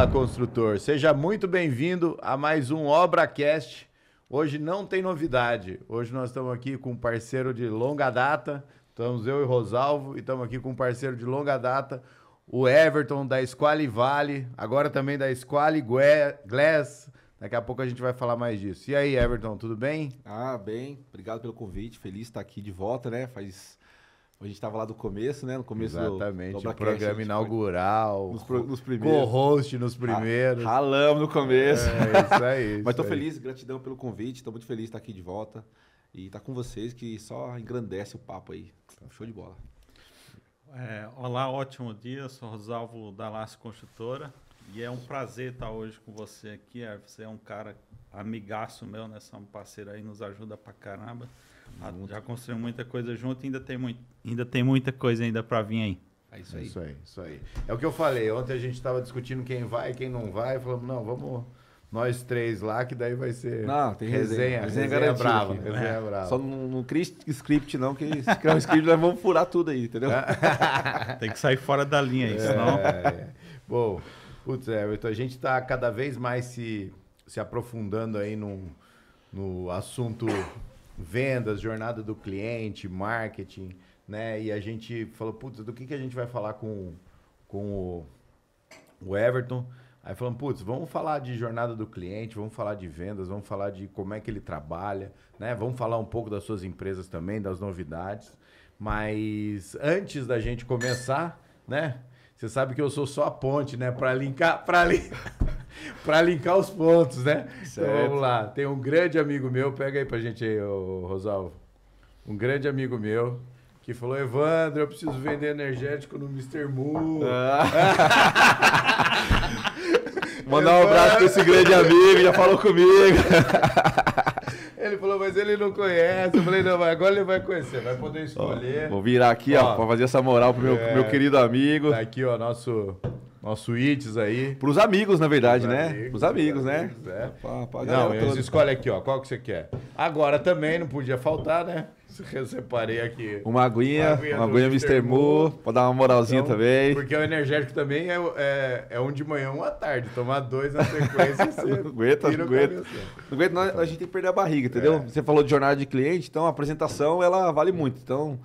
Fala, construtor! Seja muito bem-vindo a mais um ObraCast. Hoje não tem novidade. Hoje nós estamos aqui com um parceiro de longa data. Estamos eu e Rosalvo e estamos aqui com um parceiro de longa data, o Everton da Squale Vale, agora também da Squale Glass. Daqui a pouco a gente vai falar mais disso. E aí, Everton, tudo bem? Bem. Obrigado pelo convite. Feliz de estar aqui de volta, né? A gente estava lá do começo, né? No começo Exatamente, do o programa inaugural, nos primeiros. Co-host nos primeiros. Ralamos no começo. Isso aí. Mas tô feliz, gratidão pelo convite. Tô muito feliz de estar aqui de volta. E estar com vocês, que só engrandece o papo aí. Show de bola. Olá, ótimo dia. Sou Rosalvo da Laço Construtora. E é um prazer estar hoje com você aqui. Você é um cara amigaço meu, né? Você é um parceiro aí, nos ajuda pra caramba. Já construímos muita coisa junto e ainda tem muita coisa ainda para vir aí. É isso aí. Isso aí. É o que eu falei. Ontem a gente estava discutindo quem vai e quem não vai. Falamos, não, vamos nós três lá, que daí vai ser tem resenha brava. Resenha brava. Só não cria script não, que se criar um script nós vamos furar tudo aí, entendeu? Tem que sair fora da linha aí, senão... Bom, putz, Everton, a gente está cada vez mais se aprofundando aí no assunto vendas, jornada do cliente, marketing, né? E a gente falou, putz, do que a gente vai falar com o Everton? Aí falamos, putz, vamos falar de jornada do cliente, vamos falar de vendas, vamos falar de como é que ele trabalha, né? Vamos falar um pouco das suas empresas também, das novidades. Mas antes da gente começar, né? Você sabe que eu sou só a ponte, né? Para linkar os pontos, né? Certo. Então vamos lá. Tem um grande amigo meu, pega aí pra gente aí, Rosalvo. Um grande amigo meu que falou, Evandro, eu preciso vender energético no Mr. Mu. Mandar um abraço pra esse grande amigo, já falou comigo. Ele falou, mas ele não conhece. Eu falei, não, mas agora ele vai conhecer, vai poder escolher. Vou virar aqui, pra fazer essa moral pro meu querido amigo. Tá aqui, nosso Ites aí. Pros amigos, na verdade, né? Pros amigos, né? Não, eles escolhem aqui, qual que você quer. Agora também não podia faltar, né? Eu separei aqui. Uma aguinha Mr. Mu, pra dar uma moralzinha então, também. Porque o energético também é um de manhã, um à tarde. Tomar dois na sequência, você não aguenta, a gente tem que perder a barriga, entendeu? Você falou de jornada de cliente, então a apresentação, ela vale muito. Então,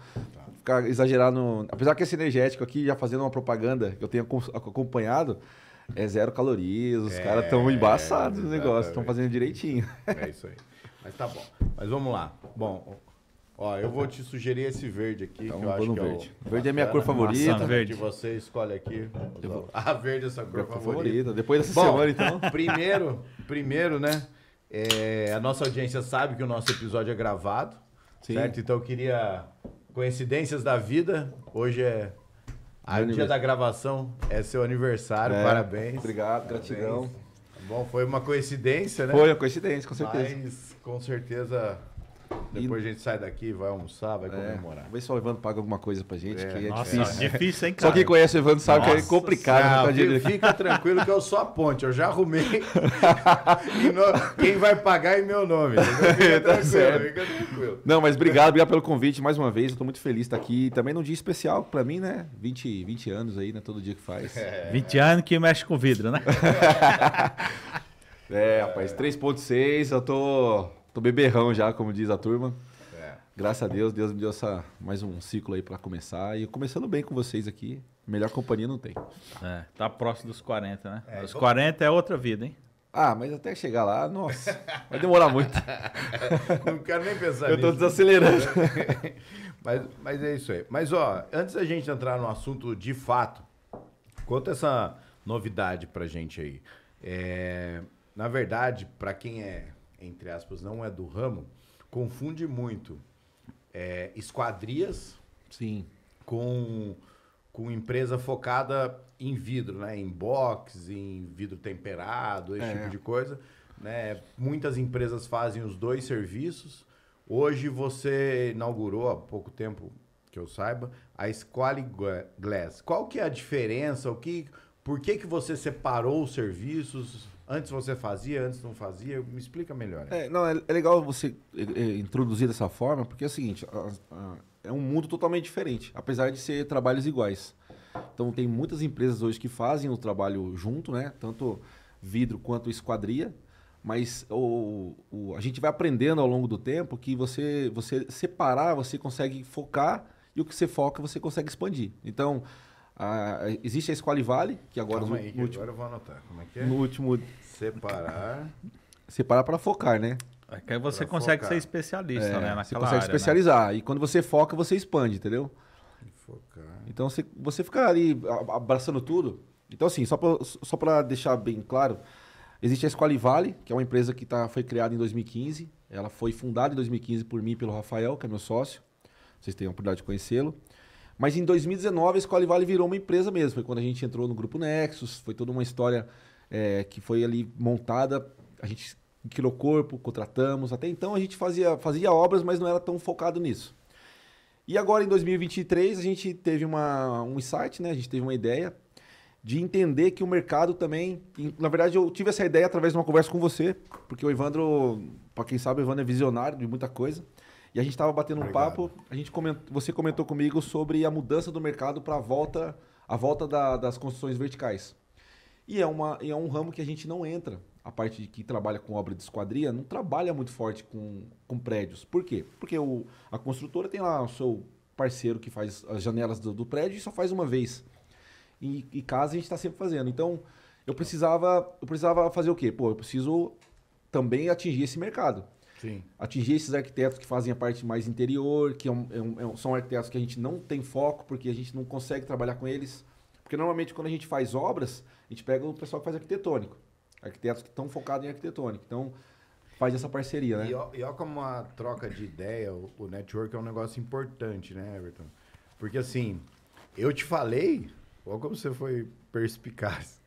ficar exagerado apesar que esse energético aqui, já fazendo uma propaganda que eu tenho acompanhado, é 0 calorias, os caras estão embaçados no negócio, estão fazendo direitinho. É isso aí. Mas tá bom. Mas vamos lá. Bom, eu vou te sugerir esse verde aqui, então, que eu acho que verde. Verde é minha cor favorita. Maçã verde. Que você escolhe aqui. Verde é essa cor favorita. Depois dessa semana, então. Primeiro, né? A nossa audiência sabe que o nosso episódio é gravado. Sim. Certo? Então eu queria... Coincidências da vida. Hoje é o dia da gravação, é seu aniversário, parabéns. Obrigado, gratidão. Bom, foi uma coincidência, né? Foi uma coincidência, com certeza. Mas, com certeza, depois a gente sai daqui, vai almoçar, vai comemorar. Vamos ver se o Evandro paga alguma coisa pra gente, que é Nossa, difícil, hein, cara? Só quem conhece o Evandro sabe que é complicado. Fica tranquilo que eu sou a ponte, eu já arrumei. Quem vai pagar é meu nome. Fica tranquilo. Não, mas obrigado pelo convite mais uma vez. Eu tô muito feliz de estar aqui. Também num dia especial pra mim, né? 20 anos aí, né? Todo dia que faz. 20 anos que mexe com vidro, né? Rapaz, 3.6, eu tô beberrão já, como diz a turma. Graças a Deus me deu mais um ciclo aí pra começar. E começando bem com vocês aqui. Melhor companhia não tem. Tá próximo dos 40, né? Os 40 é outra vida, hein? Mas até chegar lá, nossa, vai demorar muito. Não quero nem pensar nisso. Eu tô desacelerando. Mas é isso aí. Mas, antes da gente entrar no assunto de fato, conta essa novidade pra gente aí. Na verdade, pra quem entre aspas, não é do ramo, confunde muito esquadrias, sim, com empresa focada em vidro, né? Em box, em vidro temperado, esse tipo de coisa. Né? Muitas empresas fazem os dois serviços. Hoje você inaugurou, há pouco tempo que eu saiba, a Squale Glass. Qual que é a diferença? Por que você separou os serviços? Antes você fazia, antes não fazia? Me explica melhor. É legal você introduzir dessa forma, porque é o seguinte, é um mundo totalmente diferente, apesar de ser trabalhos iguais. Então tem muitas empresas hoje que fazem o trabalho junto, né? Tanto vidro quanto esquadria. Mas a gente vai aprendendo ao longo do tempo que você separar, você consegue focar, e o que você foca, você consegue expandir. Então, existe a Squalivale, que agora... Calma aí, agora eu vou anotar. Como é que é? No último... Separar para focar, né? É que aí você consegue ser especialista, né? Você consegue especializar. Né? E quando você foca, você expande, entendeu? Focar. Então, você fica ali abraçando tudo. Então, assim, só para deixar bem claro... Existe a Squalivale, que é uma empresa que foi criada em 2015. Ela foi fundada em 2015 por mim e pelo Rafael, que é meu sócio. Vocês têm a oportunidade de conhecê-lo. Mas em 2019 a Squalivale virou uma empresa mesmo. Foi quando a gente entrou no Grupo Nexus. Foi toda uma história que foi ali montada. A gente criou corpo, contratamos. Até então a gente fazia obras, mas não era tão focado nisso. E agora em 2023 a gente teve um insight, né? A gente teve uma ideia de entender que o mercado também... Na verdade, eu tive essa ideia através de uma conversa com você, porque o Evandro, para quem sabe, o Evandro é visionário de muita coisa. E a gente estava batendo um papo, você comentou comigo sobre a mudança do mercado para a volta das construções verticais. E é um ramo que a gente não entra. A parte de que trabalha com obra de esquadria não trabalha muito forte com prédios. Por quê? Porque a construtora tem lá o seu parceiro que faz as janelas do prédio e só faz uma vez. E casa a gente está sempre fazendo. Então, eu precisava fazer o quê? Pô, eu preciso também atingir esse mercado. Sim. Atingir esses arquitetos que fazem a parte mais interior, que são arquitetos que a gente não tem foco, porque a gente não consegue trabalhar com eles. Porque normalmente quando a gente faz obras, a gente pega o pessoal que faz arquitetônico. Arquitetos que estão focados em arquitetônico. Então, faz essa parceria, né? E olha como a troca de ideia, o network é um negócio importante, né, Everton? Porque assim, eu te falei... Olha como você foi perspicaz.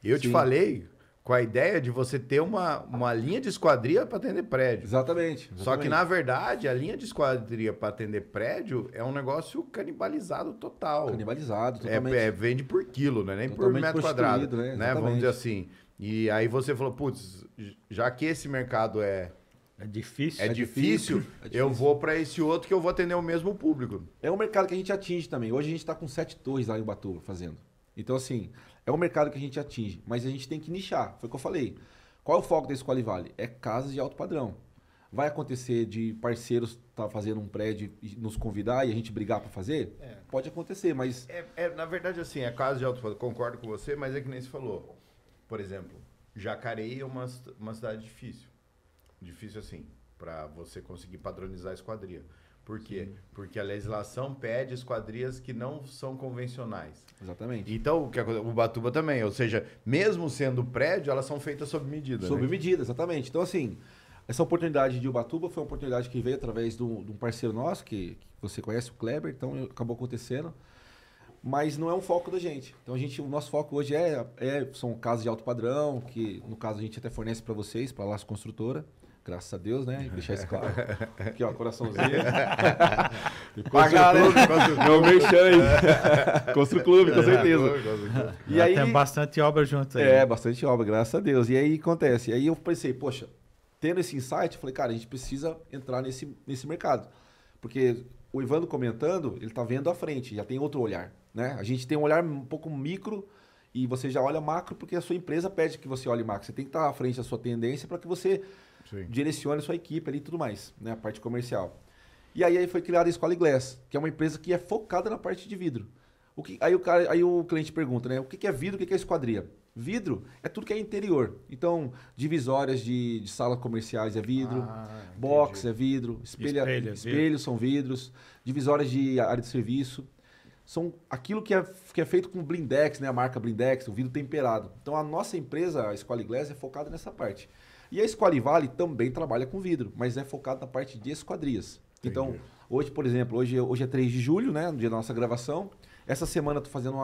Eu te falei com a ideia de você ter uma linha de esquadria para atender prédio. Exatamente. Só que, na verdade, a linha de esquadria para atender prédio é um negócio canibalizado total. Canibalizado, totalmente. Vende por quilo, né? Nem totalmente por metro quadrado. Né? Vamos dizer assim. E aí você falou, putz, já que esse mercado é difícil, eu vou para esse outro que eu vou atender o mesmo público. É um mercado que a gente atinge também. Hoje a gente está com 7 torres lá em Ubatuba fazendo. Então, assim, é um mercado que a gente atinge, mas a gente tem que nichar. Foi o que eu falei. Qual é o foco da Squalivale? É casas de alto padrão. Vai acontecer de parceiros estar fazendo um prédio e nos convidar e a gente brigar para fazer? Pode acontecer, mas... Na verdade, assim, é casa de alto padrão. Concordo com você, mas é que nem você falou. Por exemplo, Jacareí é uma cidade difícil. Difícil assim, para você conseguir padronizar a esquadria. Por quê? Porque a legislação pede esquadrias que não são convencionais. Exatamente. Então, o Ubatuba também, ou seja, mesmo sendo prédio, elas são feitas sob medida. Sob medida, exatamente. Então, assim, essa oportunidade de Ubatuba foi uma oportunidade que veio através de um parceiro nosso, que você conhece, o Kleber, então acabou acontecendo. Mas não é um foco da gente. Então, o nosso foco hoje são casas de alto padrão, que no caso a gente até fornece para vocês, para a Laço Construtora. Graças a Deus, né? Deixar isso claro. Aqui, ó, coraçãozinho. Pagar, né? Meu merchan aí. Constru Clube, com certeza. E aí, tem bastante obra junto aí. Bastante obra, graças a Deus. E aí acontece. E aí eu pensei, poxa, tendo esse insight, eu falei, cara, a gente precisa entrar nesse mercado. Porque o Evandro comentando, ele tá vendo à frente, já tem outro olhar, né? A gente tem um olhar um pouco micro e você já olha macro porque a sua empresa pede que você olhe macro. Você tem que estar à frente da sua tendência para que você... Sim. Direcione a sua equipe ali e tudo mais, né? A parte comercial. E aí foi criada a Squaliglass, que é uma empresa que é focada na parte de vidro. Aí o cliente pergunta, né? O que é vidro, o que é esquadria? Vidro é tudo que é interior. Então, divisórias de salas comerciais é vidro, box é vidro, espelhos são vidros, divisórias de área de serviço. São aquilo que é feito com blindex, né? A marca blindex, o vidro temperado. Então, a nossa empresa, a Squaliglass, é focada nessa parte. E a Squalivale também trabalha com vidro, mas é focado na parte de esquadrias. Entendi. Então, hoje, por exemplo, hoje é 3 de julho, né, no dia da nossa gravação. Essa semana eu estou fazendo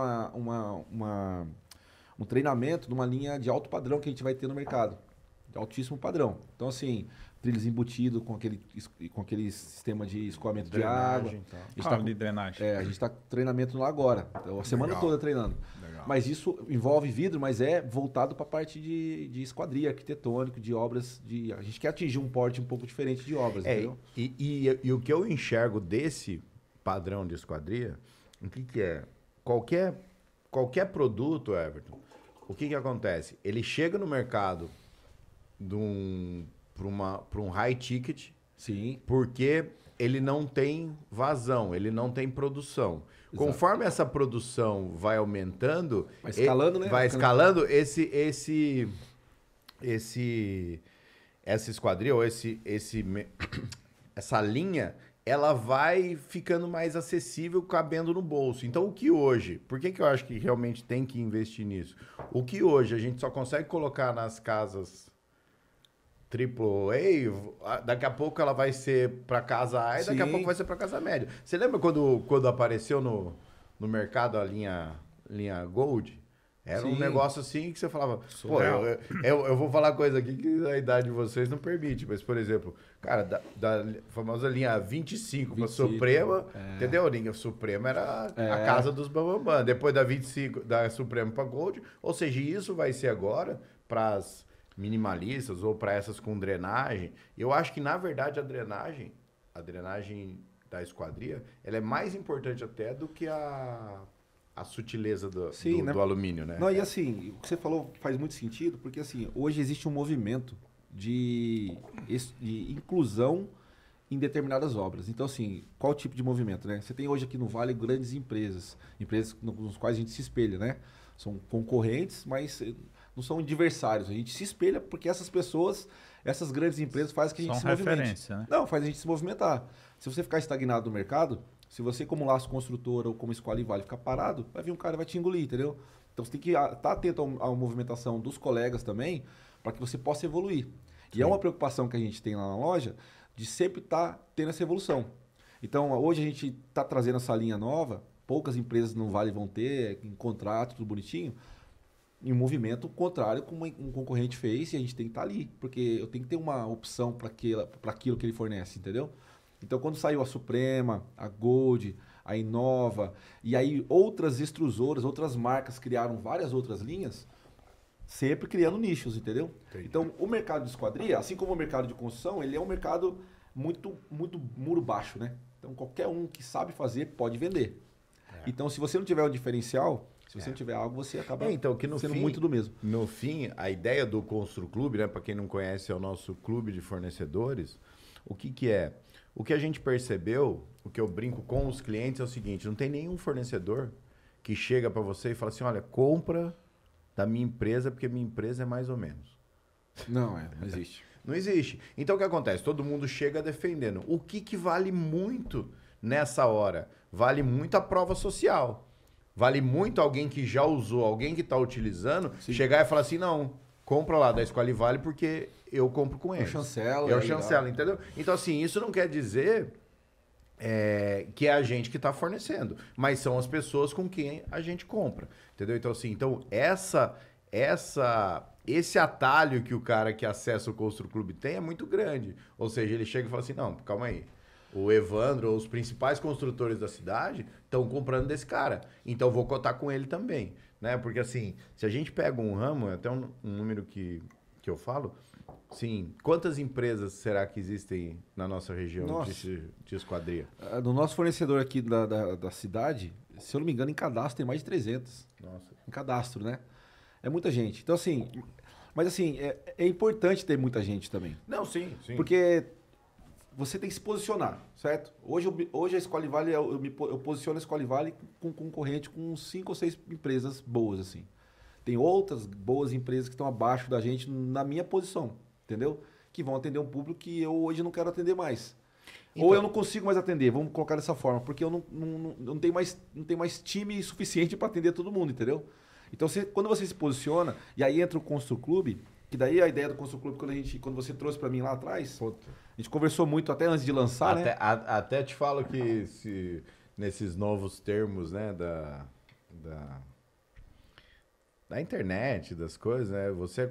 um treinamento de uma linha de alto padrão que a gente vai ter no mercado. De altíssimo padrão. Então, assim, trilhos embutidos com aquele sistema de escoamento de água. De drenagem. A gente está treinamento lá agora. Então, a semana toda treinando. Legal. Mas isso envolve vidro, mas é voltado para a parte de esquadria, arquitetônico, de obras. A gente quer atingir um porte um pouco diferente de obras, entendeu? E o que eu enxergo desse padrão de esquadria, o que é? Qualquer qualquer produto, Everton, o que acontece? Ele chega no mercado para um high ticket, sim, porque ele não tem vazão, ele não tem produção. Exato. Conforme essa produção vai aumentando... Vai escalando, né? Vai escalando, essa esquadrilha, ou essa linha, ela vai ficando mais acessível, cabendo no bolso. Então, o que hoje... Por que eu acho que realmente tem que investir nisso? O que hoje a gente só consegue colocar nas casas AAA, daqui a pouco ela vai ser para casa A e daqui a pouco vai ser para casa média. Você lembra quando apareceu no mercado a linha Gold? Era um negócio assim que você falava... Pô, eu vou falar coisa aqui que a idade de vocês não permite, mas, por exemplo, cara, da famosa linha 25 para Suprema, entendeu? A linha Suprema era a casa dos bambambam. Depois da 25, da Suprema para Gold, ou seja, isso vai ser agora para as minimalistas ou para essas com drenagem. Eu acho que, na verdade, a drenagem da esquadria, ela é mais importante até do que a sutileza do alumínio, né? Não, e assim, o que você falou faz muito sentido, porque assim, hoje existe um movimento de inclusão em determinadas obras. Então, assim, qual o tipo de movimento, né? Você tem hoje aqui no Vale grandes empresas nos quais a gente se espelha, né? São concorrentes, mas não são adversários. A gente se espelha porque essas pessoas, essas grandes empresas fazem que a gente se movimente. Né? Não, faz a gente se movimentar. Se você ficar estagnado no mercado, se você como laço construtora ou como escola e vale ficar parado, vai vir um cara e vai te engolir, entendeu? Então você tem que estar atento à movimentação dos colegas também, para que você possa evoluir. Sim. E é uma preocupação que a gente tem lá na loja, de sempre estar tendo essa evolução. Então hoje a gente está trazendo essa linha nova, poucas empresas no Vale vão ter, em contrato, tudo bonitinho, em um movimento contrário como um concorrente fez, e a gente tem que estar ali, porque eu tenho que ter uma opção para aquilo que ele fornece, entendeu? Então, quando saiu a Suprema, a Gold, a Inova, e aí outras extrusoras, outras marcas criaram várias outras linhas, sempre criando nichos, entendeu? Entendi. Então, o mercado de esquadria, assim como o mercado de construção, ele é um mercado muito, muito muro baixo, né? Então, qualquer um que sabe fazer pode vender. Então, se você não tiver um diferencial... Se você não tiver algo, você acaba sendo muito do mesmo. No fim, a ideia do Constru Clube, né, para quem não conhece, é o nosso clube de fornecedores. O que é? O que a gente percebeu, o que eu brinco com os clientes é o seguinte, não tem nenhum fornecedor que chega para você e fala assim, olha, compra da minha empresa porque minha empresa é mais ou menos. Não existe. Não existe. Então, o que acontece? Todo mundo chega defendendo. O que vale muito nessa hora? Vale muito a prova social. Vale muito alguém que já usou, alguém que está utilizando, chegar e falar assim, não, compra lá da Esquali Vale porque eu compro com eles. Eu chancelo, entendeu? Então, assim, isso não quer dizer que é a gente que está fornecendo, mas são as pessoas com quem a gente compra, entendeu? Então, assim, esse atalho que o cara que acessa o Constru Clube tem é muito grande. Ou seja, ele chega e fala assim, não, calma aí. O Evandro, ou os principais construtores da cidade, estão comprando desse cara. Então, vou cotar com ele também. Né? Porque, assim, se a gente pega um ramo, até um número que eu falo, sim, quantas empresas será que existem na nossa região de esquadria? No nosso fornecedor aqui da cidade, se eu não me engano, em cadastro tem mais de 300. Nossa. Em cadastro, né? É muita gente. Então, assim... Mas, assim, é importante ter muita gente também. Não, sim. Porque... Você tem que se posicionar, certo? Hoje a Esquali Vale, eu posiciono a Esquali Vale com concorrente com 5 ou 6 empresas boas, assim. Tem outras boas empresas que estão abaixo da gente na minha posição, entendeu? Que vão atender um público que eu hoje não quero atender mais. Então, ou eu não consigo mais atender, vamos colocar dessa forma, porque eu não tenho mais time suficiente para atender todo mundo, entendeu? Então, quando você se posiciona, e aí entra o Constru Clube, que daí a ideia do Constru Clube, quando você trouxe para mim lá atrás... A gente conversou muito até antes de lançar, né? Até te falo que nesses novos termos, né, da internet, das coisas, né? Você é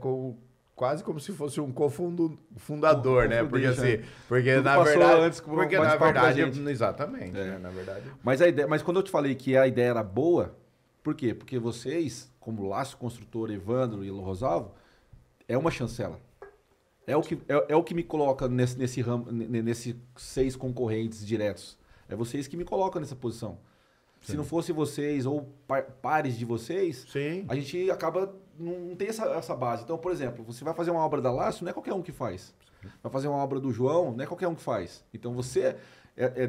quase como se fosse um cofundador, né? Porque assim, na verdade, exatamente, né? Na verdade. Mas quando eu te falei que a ideia era boa, por quê? Porque vocês, como Laço Construtor, Evandro e Rosalvo, é uma chancela. É o que me coloca nesse ramo, nesses 6 concorrentes diretos. É vocês que me colocam nessa posição. Se não fosse vocês ou pares de vocês, Sim. a gente acaba... Não tem essa base. Então, por exemplo, você vai fazer uma obra da Lácio, não é qualquer um que faz. Vai fazer uma obra do João, não é qualquer um que faz. Então, você...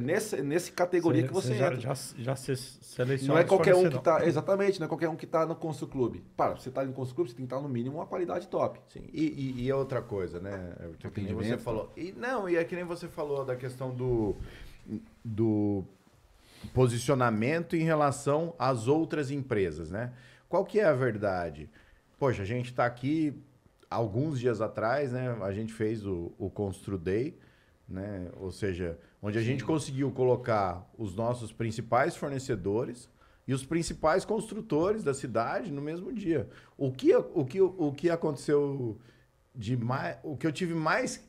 nessa categoria que você entra. Já se seleciona. Não é qualquer um que está... Exatamente, não é qualquer um que está no Constru Clube. Para, você está no Constru Clube, você tem que estar no mínimo uma qualidade top. Sim. E outra coisa, né? Que nem você falou. E é que nem você falou da questão do posicionamento em relação às outras empresas, né? Qual que é a verdade? Poxa, a gente está aqui alguns dias atrás, né? A gente fez o Constru Day, né? Ou seja, onde a gente conseguiu colocar os nossos principais fornecedores e os principais construtores da cidade no mesmo dia. O que aconteceu de mais... O que eu tive mais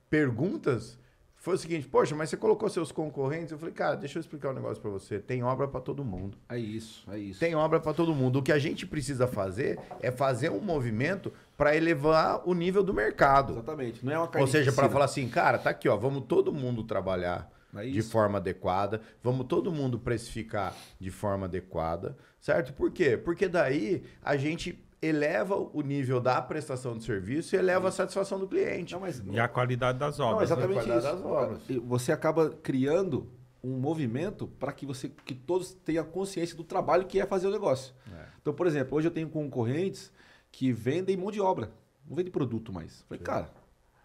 perguntas foi o seguinte: poxa, mas você colocou seus concorrentes? Eu falei, cara, deixa eu explicar um negócio para você. Tem obra para todo mundo. É isso. Tem obra para todo mundo. O que a gente precisa fazer é fazer um movimento para elevar o nível do mercado. Exatamente. Não é uma Ou seja, para falar assim, cara, tá aqui, ó, vamos todo mundo trabalhar de forma adequada, vamos todo mundo precificar de forma adequada, certo? Por quê? Porque daí a gente eleva o nível da prestação de serviço e eleva a satisfação do cliente. E a qualidade das obras. Não, exatamente isso. Das obras. Você acaba criando um movimento para que todos tenham consciência do trabalho que é fazer o negócio. Então, por exemplo, hoje eu tenho concorrentes que vendem mão de obra, não vende produto mais. Falei, cara,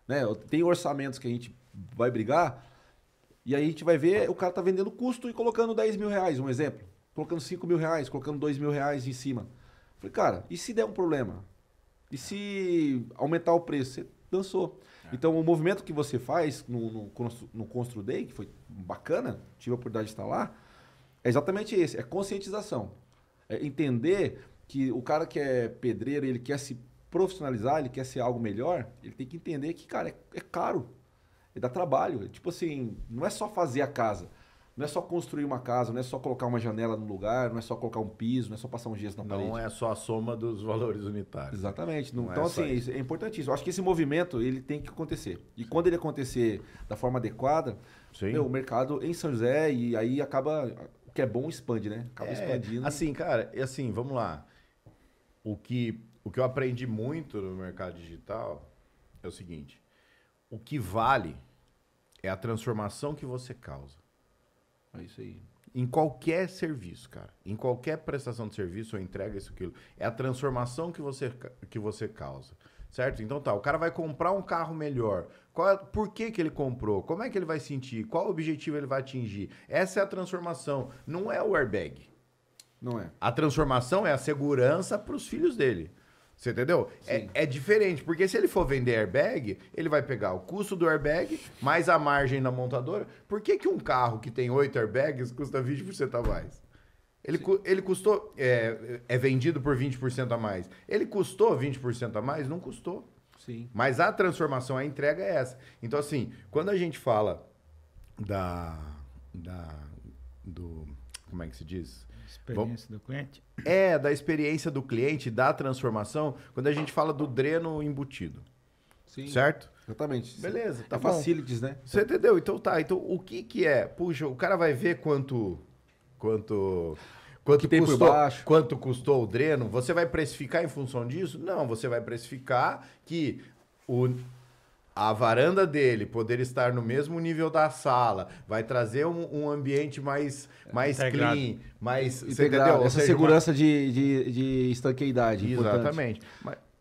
né, tem orçamentos que a gente vai brigar e aí a gente vai ver o cara tá vendendo custo e colocando 10 mil reais, um exemplo. Colocando 5 mil reais, colocando 2 mil reais em cima. Falei, cara, e se der um problema? E se aumentar o preço? Você dançou. Então, o movimento que você faz no Constru Day, que foi bacana, tive a oportunidade de estar lá, é exatamente esse, é conscientização. É entender que o cara que é pedreiro, ele quer se profissionalizar, ele quer ser algo melhor, ele tem que entender que, cara, é caro, dá trabalho. Tipo assim, não é só fazer a casa. Não é só construir uma casa, não é só colocar uma janela no lugar, não é só colocar um piso, não é só passar um gesso na parede. Não é só a soma dos valores unitários. Exatamente. Então, assim, isso é importantíssimo. Eu acho que esse movimento, ele tem que acontecer. E quando ele acontecer da forma adequada, o mercado em São José, e aí acaba... O que é bom expande, né? Acaba expandindo. Assim, cara, vamos lá. O que eu aprendi muito no mercado digital é o seguinte: o que vale é a transformação que você causa. É isso aí. Em qualquer serviço, cara. Em qualquer prestação de serviço ou entrega, isso, aquilo. É a transformação que você causa. Certo? Então tá, o cara vai comprar um carro melhor. Por que ele comprou? Como é que ele vai sentir? Qual objetivo ele vai atingir? Essa é a transformação. Não é o airbag. Não é. A transformação é a segurança para os filhos dele. Você entendeu? É diferente, porque se ele for vender airbag, ele vai pegar o custo do airbag, mais a margem na montadora. Por que um carro que tem 8 airbags custa 20% a mais? Ele custou... É vendido por 20% a mais. Ele custou 20% a mais? Não custou. Sim. Mas a transformação, a entrega é essa. Então, assim, quando a gente fala do... Como é que se diz? Experiência do cliente? Da experiência do cliente, da transformação, quando a gente fala do dreno embutido. Sim. Certo? Exatamente. Beleza, tá bom. Facilities, né? Você entendeu? Então tá. Então o que é? Puxa, o cara vai ver quanto tem por baixo. Quanto custou o dreno? Você vai precificar em função disso? Não, você vai precificar que a varanda dele poder estar no mesmo nível da sala, vai trazer um ambiente mais clean, mais... Você entendeu? Essa segurança de estanqueidade. Exatamente.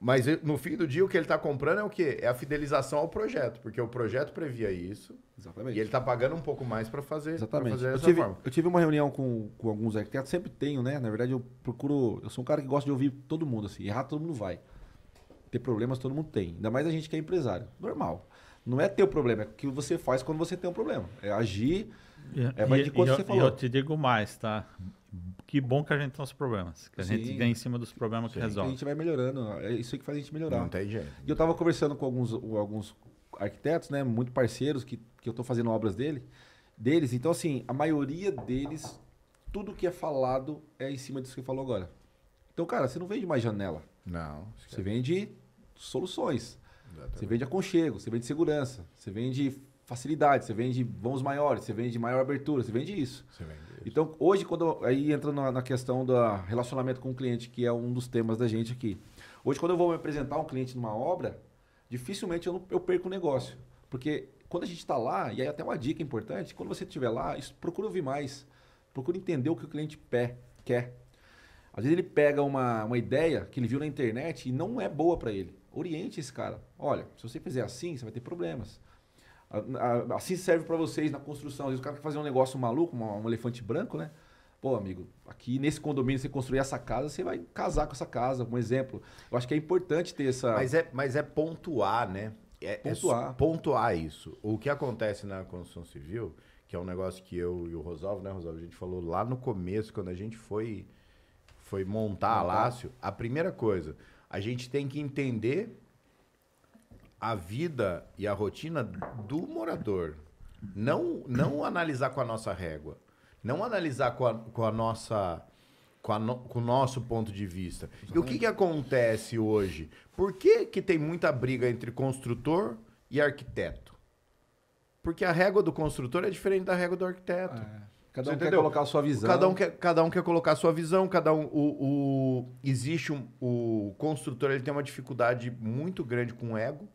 Mas no fim do dia, o que ele está comprando é o quê? É a fidelização ao projeto, porque o projeto previa isso. Exatamente. E ele está pagando um pouco mais para fazer, Exatamente. dessa forma. Eu tive uma reunião com alguns arquitetos, sempre tenho, né? Na verdade, eu sou um cara que gosta de ouvir todo mundo, assim. Errar todo mundo vai. Ter problemas todo mundo tem. Ainda mais a gente que é empresário. Normal. Não é ter o problema, é o que você faz quando você tem um problema. É agir, mais de quanto você falou. E eu te digo mais, tá? Que bom que a gente tem os problemas. Que a gente ganha em cima dos problemas que resolve. A gente vai melhorando. É isso aí que faz a gente melhorar. Não tem jeito. E eu estava conversando com alguns arquitetos, né? Muito parceiros que eu estou fazendo obras deles. Então, assim, a maioria deles, tudo que é falado é em cima disso que você falou agora. Então, cara, você não vende mais janela. Não. Você vende soluções. Exatamente. Você vende aconchego, você vende segurança, você vende facilidade, você vende voos maiores, você vende maior abertura, você vende isso. Você vende isso. Então, hoje, aí entra na questão do relacionamento com o cliente, que é um dos temas da gente aqui. Hoje, quando eu vou me apresentar um cliente numa obra, dificilmente eu perco o negócio. Porque quando a gente está lá, e aí até uma dica importante, quando você estiver lá, procura ouvir mais. Procura entender o que o cliente quer. Às vezes ele pega uma ideia que ele viu na internet e não é boa para ele. Oriente esse cara. Olha, se você fizer assim, você vai ter problemas. Assim serve para vocês na construção. Às vezes o cara quer fazer um negócio maluco, um elefante branco, né? Pô, amigo, aqui nesse condomínio você construir essa casa, você vai casar com essa casa, um exemplo. Eu acho que é importante ter essa... Mas é pontuar, né? Pontuar isso. O que acontece na construção civil, que é um negócio que eu e o Rosalvo, né, Rosalvo, a gente falou lá no começo, quando a gente foi montar a Lácio, a primeira coisa, a gente tem que entender a vida e a rotina do morador. Não analisar com a nossa régua. Não analisar com o nosso ponto de vista. Exatamente. E o que acontece hoje? Por que tem muita briga entre construtor e arquiteto? Porque a régua do construtor é diferente da régua do arquiteto. Cada um quer colocar a sua visão. Cada um quer colocar a sua visão. O construtor ele tem uma dificuldade muito grande com o ego.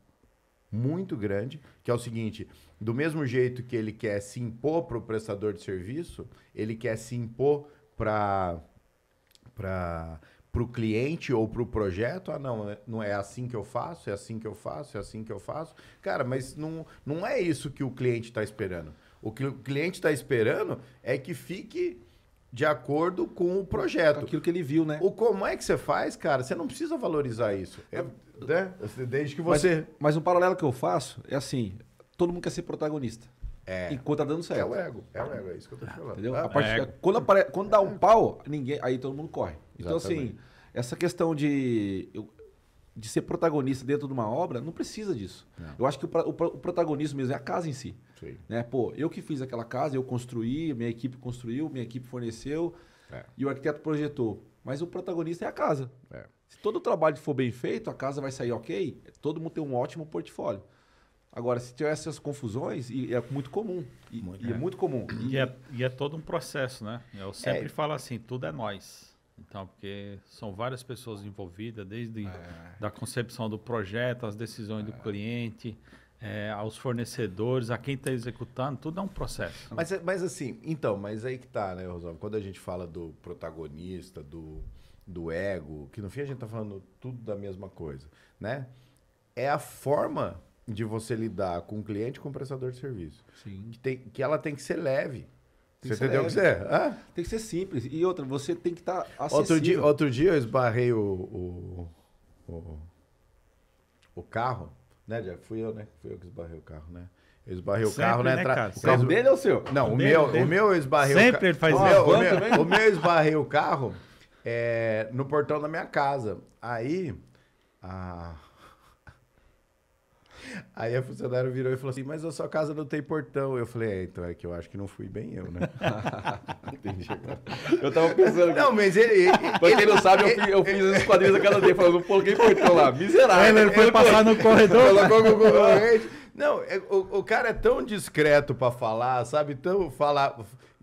Muito grande, que é o seguinte, do mesmo jeito que ele quer se impor para o prestador de serviço, ele quer se impor para o cliente ou para o projeto. Não é assim que eu faço, é assim que eu faço, é assim que eu faço. Cara, mas não é isso que o cliente está esperando. O que o cliente está esperando é que fique de acordo com o projeto. Aquilo que ele viu, né? Como é que você faz, cara? Você não precisa valorizar isso. Né? Desde que você... Mas um paralelo que eu faço é assim, todo mundo quer ser protagonista. Enquanto tá dando certo. É o ego, é isso que eu tô te falando. Entendeu? Quando dá um pau, aí todo mundo corre. Então, assim, essa questão de ser protagonista dentro de uma obra, não precisa disso. Não. Eu acho que o protagonismo mesmo é a casa em si. Sim. Né? Pô, eu que fiz aquela casa, eu construí, minha equipe construiu, minha equipe forneceu e o arquiteto projetou. Mas o protagonista é a casa. Se todo o trabalho for bem feito, a casa vai sair ok, todo mundo tem um ótimo portfólio. Agora, se tiver essas confusões, é muito comum. É muito comum. E é todo um processo, né? Eu sempre falo assim, tudo é nós. Então, porque são várias pessoas envolvidas, desde da concepção do projeto, as decisões do cliente, aos fornecedores, a quem está executando, tudo é um processo. Mas assim, mas aí que tá, né, Rosalvo? Quando a gente fala do protagonista, do ego, que no fim a gente tá falando tudo da mesma coisa, né? É a forma de você lidar com o cliente e com o prestador de serviço. Sim. Que ela tem que ser leve. Você entendeu o que você é? Tem que ser simples. E outra, você tem que estar acessível. Outro dia eu esbarrei o carro, né, Jeff? Fui eu que esbarrei o carro, né? Eu esbarrei o carro, né? O carro dele ou o seu? Não, o meu eu esbarrei o carro. Sempre ele faz isso. O meu eu esbarrei o carro no portão da minha casa. Aí a funcionária virou e falou assim, mas a sua casa não tem portão. Eu falei, então é que eu acho que não fui bem eu, né? Entendi agora. Eu tava pensando... Não, mas pra quem não sabe, eu fiz os quadrinhos daquela dele, falando, não coloquei portão lá, miserável. Ele foi passar no corredor. Colocou com o concorrente. Não, o cara é tão discreto pra falar, sabe?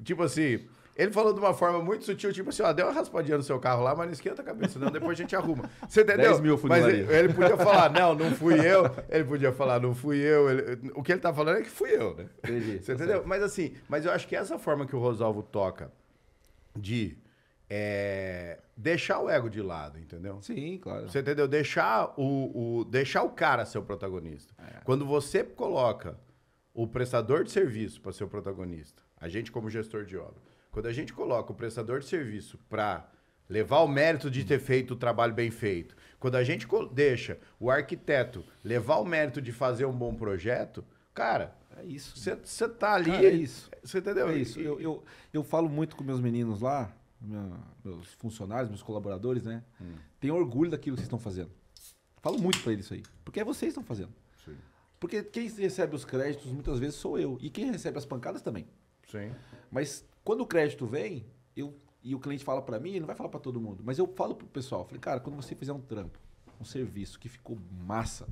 Tipo assim... Ele falou de uma forma muito sutil, tipo assim, deu uma raspadinha no seu carro lá, mas não esquenta a cabeça, não, depois a gente arruma. Você entendeu? 10 mil mas ele podia falar, não fui eu. Ele podia falar, não fui eu. O que ele tá falando é que fui eu, né? Entendi. Você entendeu? Certo. Mas eu acho que essa forma que o Rosalvo toca de deixar o ego de lado, entendeu? Sim, claro. Você entendeu? Deixar o cara ser o protagonista. Quando você coloca o prestador de serviço para ser o protagonista, a gente como gestor de obra, quando a gente coloca o prestador de serviço para levar o mérito de ter feito o trabalho bem feito, quando a gente deixa o arquiteto levar o mérito de fazer um bom projeto, cara, é isso. Você tá ali... Cara, é isso. Você entendeu? É isso. Eu falo muito com meus meninos lá, meus funcionários, meus colaboradores, né? Tenho orgulho daquilo que vocês estão fazendo. Falo muito para eles isso aí. Porque vocês estão fazendo. Sim. Porque quem recebe os créditos muitas vezes sou eu. E quem recebe as pancadas também. Sim. Mas quando o crédito vem, e o cliente fala para mim, ele não vai falar para todo mundo. Mas eu falo pro pessoal, falei, cara, quando você fizer um trampo, um serviço que ficou massa,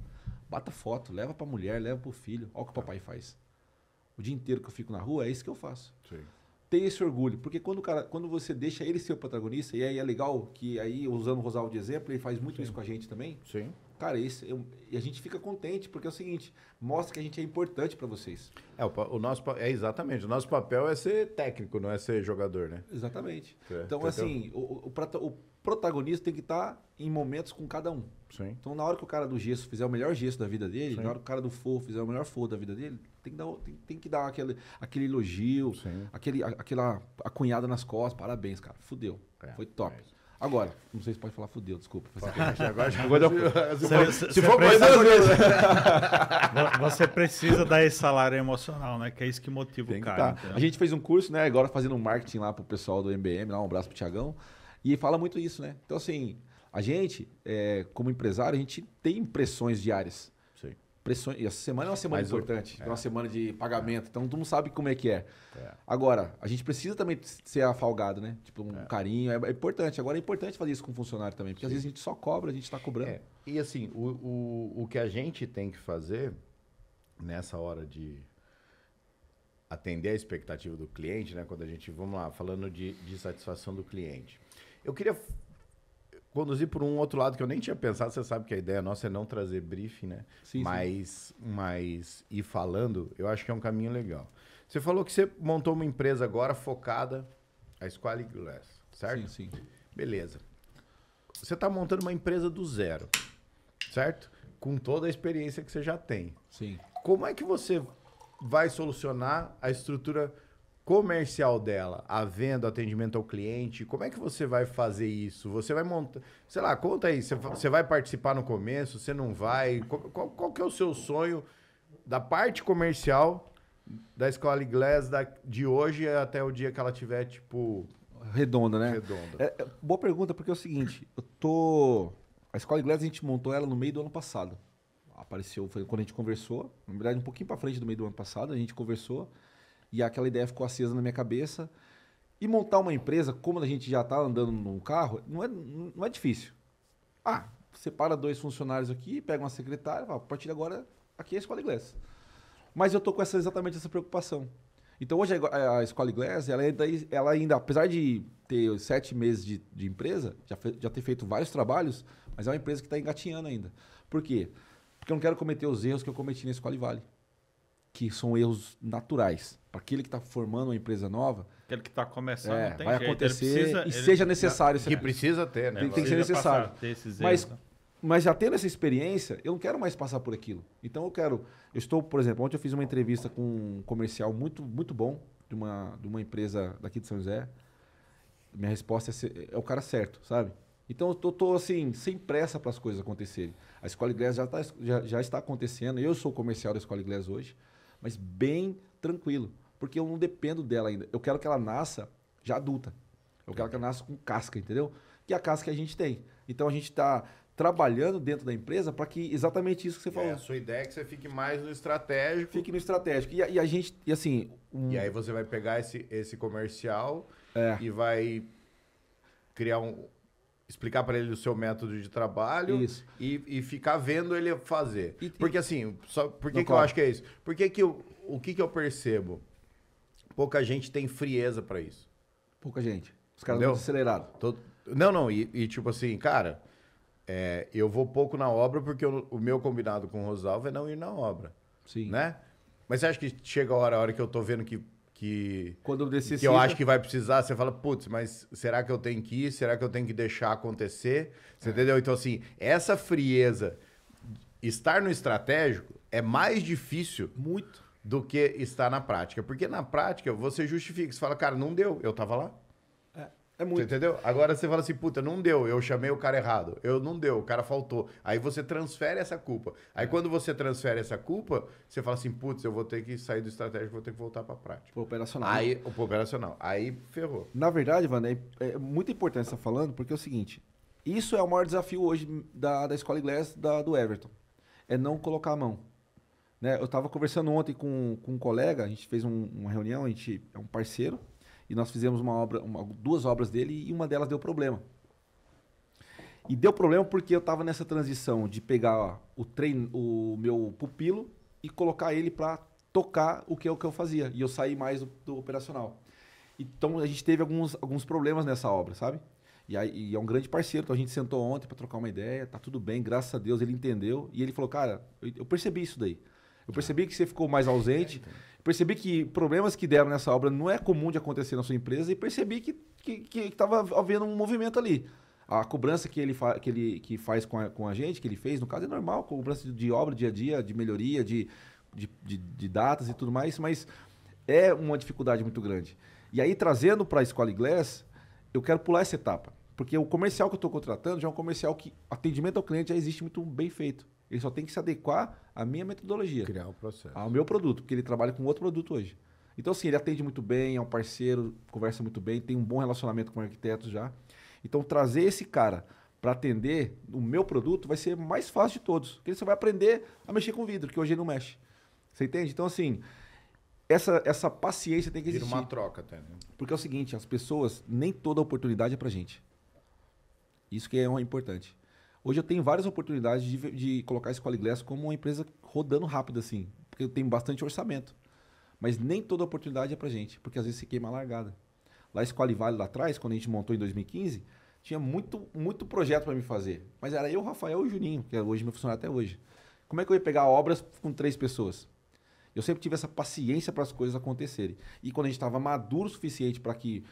bata foto, leva pra mulher, leva pro filho. Olha o que o papai faz. o dia inteiro que eu fico na rua, é isso que eu faço. Sim. Tem esse orgulho, porque quando você deixa ele ser o protagonista, e aí é legal que aí, usando o Rosalvo de exemplo, ele faz muito isso com a gente também. Sim. Cara, e a gente fica contente, porque é o seguinte, mostra que a gente é importante para vocês. Exatamente, o nosso papel é ser técnico, não é ser jogador, né? Exatamente. É, então, assim, o protagonista tem que estar em momentos com cada um. Sim. Então, na hora que o cara do gesso fizer o melhor gesso da vida dele, na hora que o cara do forro fizer o melhor forro da vida dele, tem que dar aquele elogio, aquela acunhada nas costas. Parabéns, cara. Fudeu. Foi top. Agora, não sei se pode falar fudeu, desculpa. Se for você precisa dar esse salário emocional, né? Que é isso que motiva o cara. Tá. A gente fez um curso, né? Agora fazendo um marketing lá pro pessoal do MBM, lá um abraço pro Thiagão. E fala muito isso, né? Então, assim, a gente, como empresário, a gente tem pressões diárias. Sim. E essa semana é uma semana importante, é uma semana de pagamento, então todo mundo sabe como é que é. Agora, a gente precisa também ser afalgado, né? Tipo, um carinho, é importante. Agora é importante fazer isso com o funcionário também, porque às vezes a gente só cobra, a gente está cobrando. E assim, o que a gente tem que fazer nessa hora de atender a expectativa do cliente, né? Quando a gente, vamos lá, falando de satisfação do cliente. Eu queria conduzir por um outro lado que eu nem tinha pensado. Você sabe que a ideia nossa é não trazer briefing, né? Sim, mas ir falando, eu acho que é um caminho legal. Você falou que você montou uma empresa agora focada, a Squally Glass, certo? Sim. Beleza. Você está montando uma empresa do zero, certo? Com toda a experiência que você já tem. Sim. Como é que você vai solucionar a estrutura comercial dela, a venda, o atendimento ao cliente? Como é que você vai fazer isso? Você vai montar... Sei lá, conta aí. Você vai participar no começo? Você não vai? Qual que é o seu sonho da parte comercial da Squally Glass de hoje até o dia que ela tiver, tipo... Redonda, né? Redonda. Boa pergunta, porque é o seguinte, a Squally Glass a gente montou ela no meio do ano passado. Apareceu, foi quando a gente conversou, na verdade um pouquinho para frente do meio do ano passado, a gente conversou e aquela ideia ficou acesa na minha cabeça. E montar uma empresa, como a gente já está andando num carro, não é difícil. Separa 2 funcionários aqui, pega uma secretária, fala, a partir de agora, aqui é a Squally Glass. Mas eu tô com exatamente essa preocupação. Então hoje a Squally Glass, ela ainda, apesar de ter 7 meses de empresa, já ter feito vários trabalhos, mas é uma empresa que está engatinhando ainda. Por quê? Porque eu não quero cometer os erros que eu cometi na Squally Valley, que são erros naturais. Para aquele que está formando uma empresa nova, aquele que está começando, não tem vai jeito. Seja necessário. Que precisa ter, né? Tem que ser necessário. Mas Mas já tendo essa experiência, eu não quero mais passar por aquilo. Então eu estou, por exemplo, ontem eu fiz uma entrevista com um comercial muito, muito bom de uma empresa daqui de São José. Minha resposta é o cara certo, sabe? Então eu tô assim, sem pressa para as coisas acontecerem. A Squally Glass já está acontecendo. Eu sou comercial da Squally Glass hoje, mas bem tranquilo, porque eu não dependo dela ainda. Eu quero que ela nasça já adulta. Eu quero que ela nasça com casca, entendeu? Que é a casca que a gente tem. Então a gente está trabalhando dentro da empresa para que exatamente isso que você falou. A sua ideia é que você fique mais no estratégico. Fique no estratégico. E a gente, e assim... E aí você vai pegar esse comercial e vai criar explicar para ele o seu método de trabalho e ficar vendo ele fazer. Porque assim, por que eu acho que é isso? Porque o que eu percebo? Pouca gente tem frieza para isso. Pouca gente. Os caras estão acelerados. Não. E tipo assim, cara... eu vou pouco na obra porque o meu combinado com o Rosalvo é não ir na obra. Sim. Né? Mas você acha que chega a hora que eu tô vendo que quando que eu acho que vai precisar, você fala, putz, mas será que eu tenho que ir? Será que eu tenho que deixar acontecer? Você entendeu? Então, assim, essa frieza, estar no estratégico é mais difícil muito do que estar na prática. Porque na prática, você justifica. Você fala, cara, não deu, eu tava lá. É muito. Você entendeu? Agora você fala assim, puta, não deu, eu chamei o cara errado. Não deu, o cara faltou. Aí você transfere essa culpa. Aí quando você transfere essa culpa, você fala assim, putz, eu vou ter que sair do estratégico, vou ter que voltar pra prática. Pro operacional. Pro operacional. Aí ferrou. Na verdade, Wander, é muito importante você estar falando, porque é o seguinte, isso é o maior desafio hoje da Squally Glass do Everton. É não colocar a mão. Né? Eu estava conversando ontem com um colega, a gente fez uma reunião, a gente é um parceiro, e nós fizemos 2 obras dele e uma delas deu problema. E deu problema porque eu estava nessa transição de pegar o meu pupilo e colocar ele para tocar o que eu fazia. E eu saí mais do operacional. Então, a gente teve alguns problemas nessa obra, sabe? E é um grande parceiro. Então, a gente sentou ontem para trocar uma ideia. Tá tudo bem, graças a Deus. Ele entendeu. E ele falou, cara, eu percebi isso daí. Eu percebi que você ficou mais ausente. Percebi que problemas que deram nessa obra não é comum de acontecer na sua empresa. E percebi que estava havendo um movimento ali. A cobrança que ele faz com a gente, que ele fez, no caso, é normal. Cobrança de obra, dia a dia, de melhoria, de datas e tudo mais. Mas é uma dificuldade muito grande. E aí, trazendo para a Escola Glass, eu quero pular essa etapa. Porque o comercial que eu estou contratando já é um comercial que atendimento ao cliente já existe muito bem feito. Ele só tem que se adequar à minha metodologia. Criar o processo. Ao meu produto, porque ele trabalha com outro produto hoje. Então, assim, ele atende muito bem, é um parceiro, conversa muito bem, tem um bom relacionamento com arquitetos já. Então, trazer esse cara para atender o meu produto vai ser mais fácil de todos. Porque você vai aprender a mexer com vidro, que hoje ele não mexe. Você entende? Então, assim, essa paciência tem que existir. Vira uma troca até, né? Porque é o seguinte, as pessoas, nem toda oportunidade é pra gente. Isso que é importante. Hoje eu tenho várias oportunidades de colocar a Escola Glass como uma empresa rodando rápido, assim. Porque eu tenho bastante orçamento. Mas nem toda oportunidade é pra gente, porque às vezes você queima a largada. Lá Escola Vale, lá atrás, quando a gente montou em 2015, tinha muito projeto para me fazer. Mas era eu, o Rafael e o Juninho, que é hoje meu funcionário até hoje. Como é que eu ia pegar obras com 3 pessoas? Eu sempre tive essa paciência para as coisas acontecerem. E quando a gente estava maduro o suficiente para que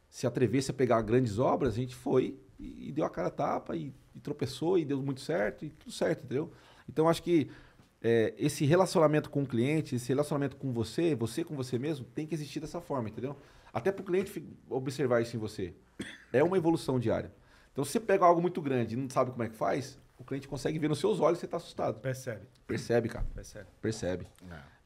se atrevesse a pegar grandes obras, a gente foi e deu a cara a tapa e tropeçou e deu muito certo e tudo certo, entendeu? Então, acho que esse relacionamento com o cliente, esse relacionamento com você com você mesmo, tem que existir dessa forma, entendeu? Até para o cliente observar isso em você. É uma evolução diária. Então, se você pega algo muito grande e não sabe como é que faz, o cliente consegue ver nos seus olhos que você está assustado. Percebe. Percebe, cara. Percebe.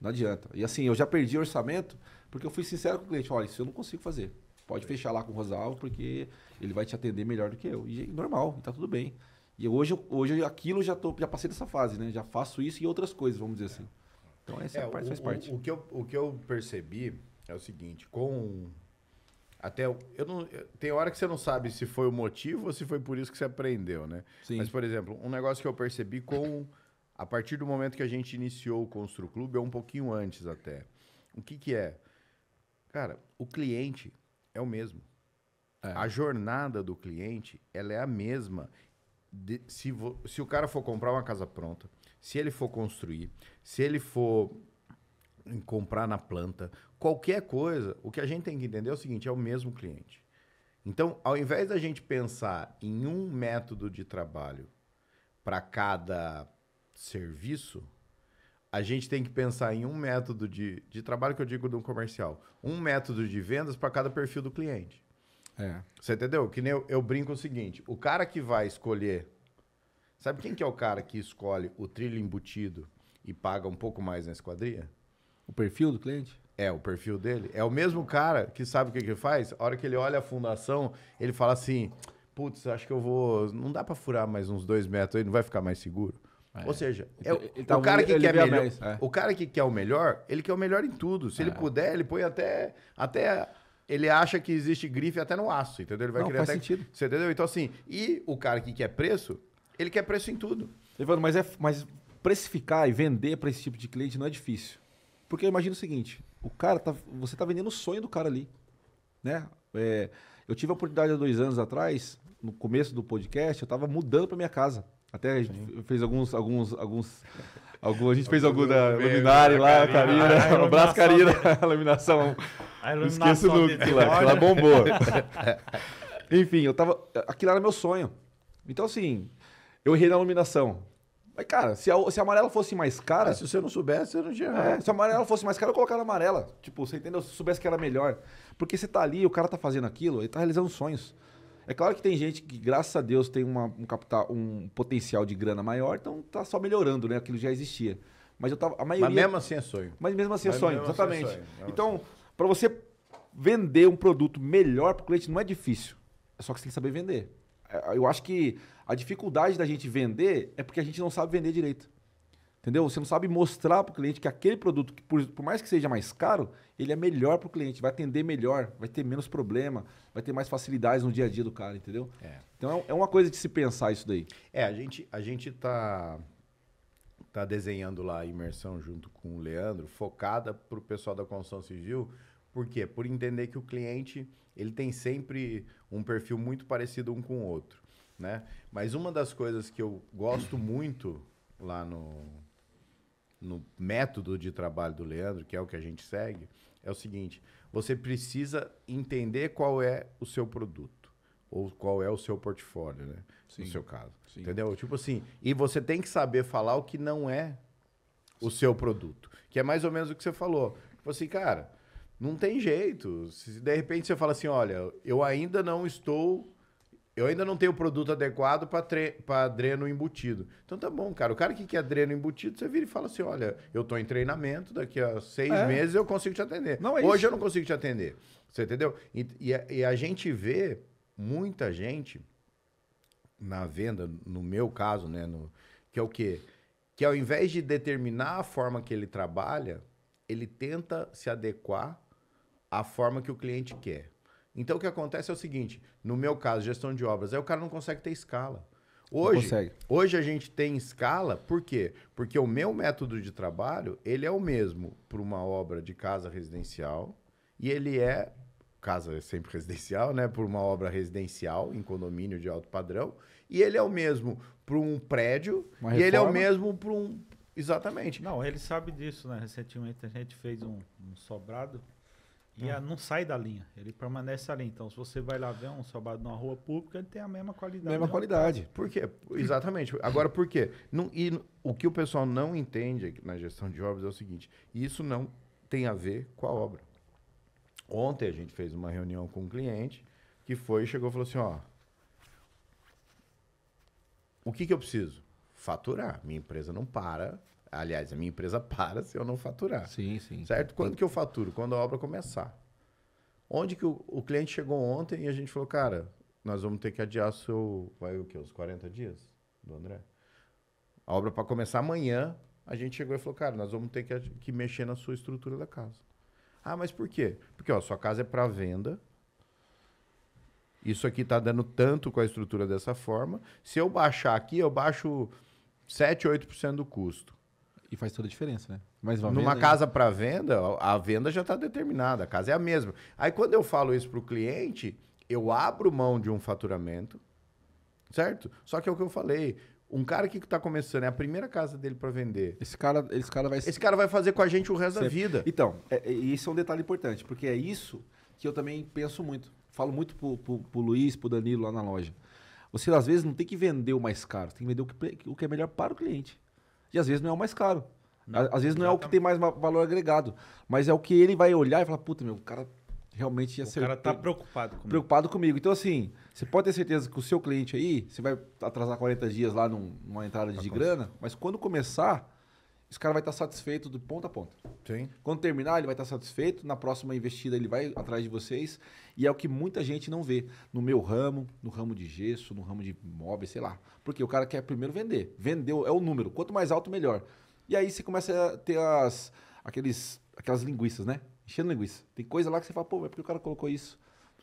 Não adianta. E assim, eu já perdi orçamento porque eu fui sincero com o cliente. Olha, isso eu não consigo fazer. Pode fechar lá com o Rosalvo porque ele vai te atender melhor do que eu. E normal, tá tudo bem. E hoje aquilo já passei dessa fase, né? Já faço isso e outras coisas, vamos dizer assim. Então essa parte faz parte. O que eu percebi é o seguinte, tem hora que você não sabe se foi o motivo ou se foi por isso que você aprendeu, né? Sim. Mas, por exemplo, um negócio que eu percebi a partir do momento que a gente iniciou o Constru Clube, ou um pouquinho antes até. O que é? Cara, o cliente é o mesmo. A jornada do cliente, ela é a mesma. Se o cara for comprar uma casa pronta, se ele for construir, se ele for comprar na planta, qualquer coisa, o que a gente tem que entender é o seguinte, é o mesmo cliente. Então, ao invés da gente pensar em um método de trabalho para cada serviço, a gente tem que pensar em um método de trabalho, que eu digo do comercial, um método de vendas para cada perfil do cliente. Você entendeu? Que nem eu brinco o seguinte, o cara que vai escolher... Sabe quem que é o cara que escolhe o trilho embutido e paga um pouco mais na esquadria? O perfil do cliente? O perfil dele. É o mesmo cara que sabe o que ele faz? A hora que ele olha a fundação, ele fala assim, putz, acho que eu vou... Não dá para furar mais uns 2 metros aí, não vai ficar mais seguro? Ou seja, o cara que quer melhor, o cara que quer o melhor, ele quer o melhor em tudo. Se ele puder, ele põe até ele acha que existe grife até no aço, entendeu? Ele vai querer faz até... sentido. Você entendeu? Então, assim, e o cara que quer preço, ele quer preço em tudo. Evandro, mas precificar e vender para esse tipo de cliente não é difícil. Porque imagina o seguinte, você tá vendendo o sonho do cara ali, né? Eu tive a oportunidade há 2 anos atrás, no começo do podcast, eu estava mudando para minha casa. Até a gente fez alguns a gente fez algum da luminária lá, Karina, um abraço, Karina, a iluminação. Não esqueço nunca, ela bombou. Enfim, aquilo era meu sonho. Então, assim, eu errei na iluminação. Mas, cara, se a amarela fosse mais cara... se você não soubesse, você não tinha... se a amarela fosse mais cara, eu colocava na amarela. Tipo, você entendeu? Se soubesse que era melhor. Porque você tá ali, o cara tá fazendo aquilo, ele tá realizando sonhos. É claro que tem gente que, graças a Deus, tem um potencial de grana maior, então tá só melhorando, né? Aquilo já existia. Mas a maioria... Mas mesmo assim é sonho. Mas mesmo assim é sonho, exatamente. Então, para você vender um produto melhor para o cliente não é difícil. É só que você tem que saber vender. Eu acho que a dificuldade da gente vender é porque a gente não sabe vender direito. Entendeu? Você não sabe mostrar para o cliente que aquele produto, que por mais que seja mais caro, ele é melhor para o cliente, vai atender melhor, vai ter menos problema, vai ter mais facilidades no dia a dia do cara, entendeu? Então é uma coisa de se pensar isso daí. A gente tá tá desenhando lá a imersão junto com o Leandro, focada para o pessoal da construção civil. Por quê? Por entender que o cliente ele tem sempre um perfil muito parecido um com o outro, né? Mas uma das coisas que eu gosto muito lá no método de trabalho do Leandro, que é o que a gente segue, é o seguinte: você precisa entender qual é o seu produto ou qual é o seu portfólio, né? Sim. No seu caso. Sim. Entendeu? Tipo assim, e você tem que saber falar o que não é o seu produto. Que é mais ou menos o que você falou. Tipo assim, cara, não tem jeito. Se de repente você fala assim, olha, eu ainda não tenho o produto adequado para dreno embutido. Então tá bom, cara. O cara que quer dreno embutido, você vira e fala assim, olha, eu tô em treinamento, daqui a 6 meses eu consigo te atender. Não, Hoje eu não consigo te atender. Você entendeu? E a gente vê muita gente na venda, no meu caso, né, que é o quê? Que ao invés de determinar a forma que ele trabalha, ele tenta se adequar à forma que o cliente quer. Então o que acontece é o seguinte, no meu caso, gestão de obras, aí o cara não consegue ter escala. Hoje a gente tem escala, por quê? Porque o meu método de trabalho, ele é o mesmo para uma obra de casa residencial e ele é, casa é sempre residencial, né? Por uma obra residencial em condomínio de alto padrão, e ele é o mesmo para um prédio e ele é o mesmo para um... Exatamente. Não, ele sabe disso, né? Recentemente a gente fez um sobrado e não sai da linha, ele permanece ali. Então, se você vai lá ver um sobrado numa rua pública, ele tem a mesma qualidade. Mesma qualidade. Por quê? Exatamente. Agora, por quê? O que o pessoal não entende na gestão de obras é o seguinte, isso não tem a ver com a obra. Ontem a gente fez uma reunião com um cliente que chegou e falou assim, ó, o que eu preciso? Faturar. Minha empresa não para. Aliás, a minha empresa para se eu não faturar. Sim, sim. Certo? Quando que eu faturo? Quando a obra começar. Onde que o cliente chegou ontem e a gente falou, cara, nós vamos ter que adiar os 40 dias do André? A obra para começar amanhã, a gente chegou e falou, cara, nós vamos ter que mexer na sua estrutura da casa. Ah, mas por quê? Porque, ó, sua casa é para venda. Isso aqui tá dando tanto com a estrutura dessa forma. Se eu baixar aqui, eu baixo 7, 8% do custo. E faz toda a diferença, né? Mas numa casa para venda, a venda já está determinada, a casa é a mesma. Aí quando eu falo isso para o cliente, eu abro mão de um faturamento, certo? Só que é o que eu falei. Um cara que está começando, é a primeira casa dele para vender. Esse cara vai fazer com a gente o resto da vida. Então, isso é um detalhe importante, porque é isso que eu também penso muito. Falo muito pro Luiz, pro Danilo lá na loja. Você, às vezes, não tem que vender o mais caro, tem que vender o que é melhor para o cliente. E, às vezes, não é o mais caro. Não, às vezes, não é o que tem mais valor agregado. Mas é o que ele vai olhar e falar, puta, o cara realmente ia ser... O cara tá preocupado comigo. Preocupado comigo. Então, assim, você pode ter certeza que o seu cliente aí, você vai atrasar 40 dias lá numa entrada de grana, mas quando começar... Esse cara vai estar satisfeito de ponta a ponta. Sim. Quando terminar, ele vai estar satisfeito. Na próxima investida, ele vai atrás de vocês. E é o que muita gente não vê. No meu ramo, no ramo de gesso, no ramo de móveis, sei lá. Porque o cara quer primeiro vender. Vendeu é o número. Quanto mais alto, melhor. E aí você começa a ter aquelas linguiças, né? Enchendo linguiça. Tem coisa lá que você fala, pô, mas por que o cara colocou isso?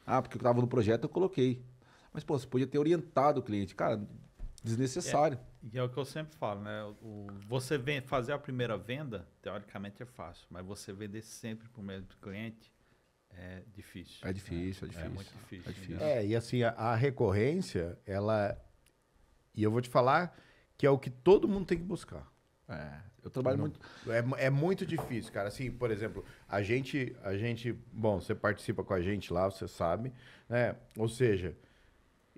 Ah, porque eu estava no projeto, eu coloquei. Mas, pô, você podia ter orientado o cliente. Cara, desnecessário. E é o que eu sempre falo, né? Você fazer a primeira venda, teoricamente é fácil, mas você vender sempre para o mesmo cliente é difícil. É difícil. É muito difícil. É difícil. E assim, a recorrência, ela... E eu vou te falar que é o que todo mundo tem que buscar. Eu trabalho muito... É muito difícil, cara. Assim, por exemplo, a gente... Bom, você participa com a gente lá, você sabe, né? Ou seja,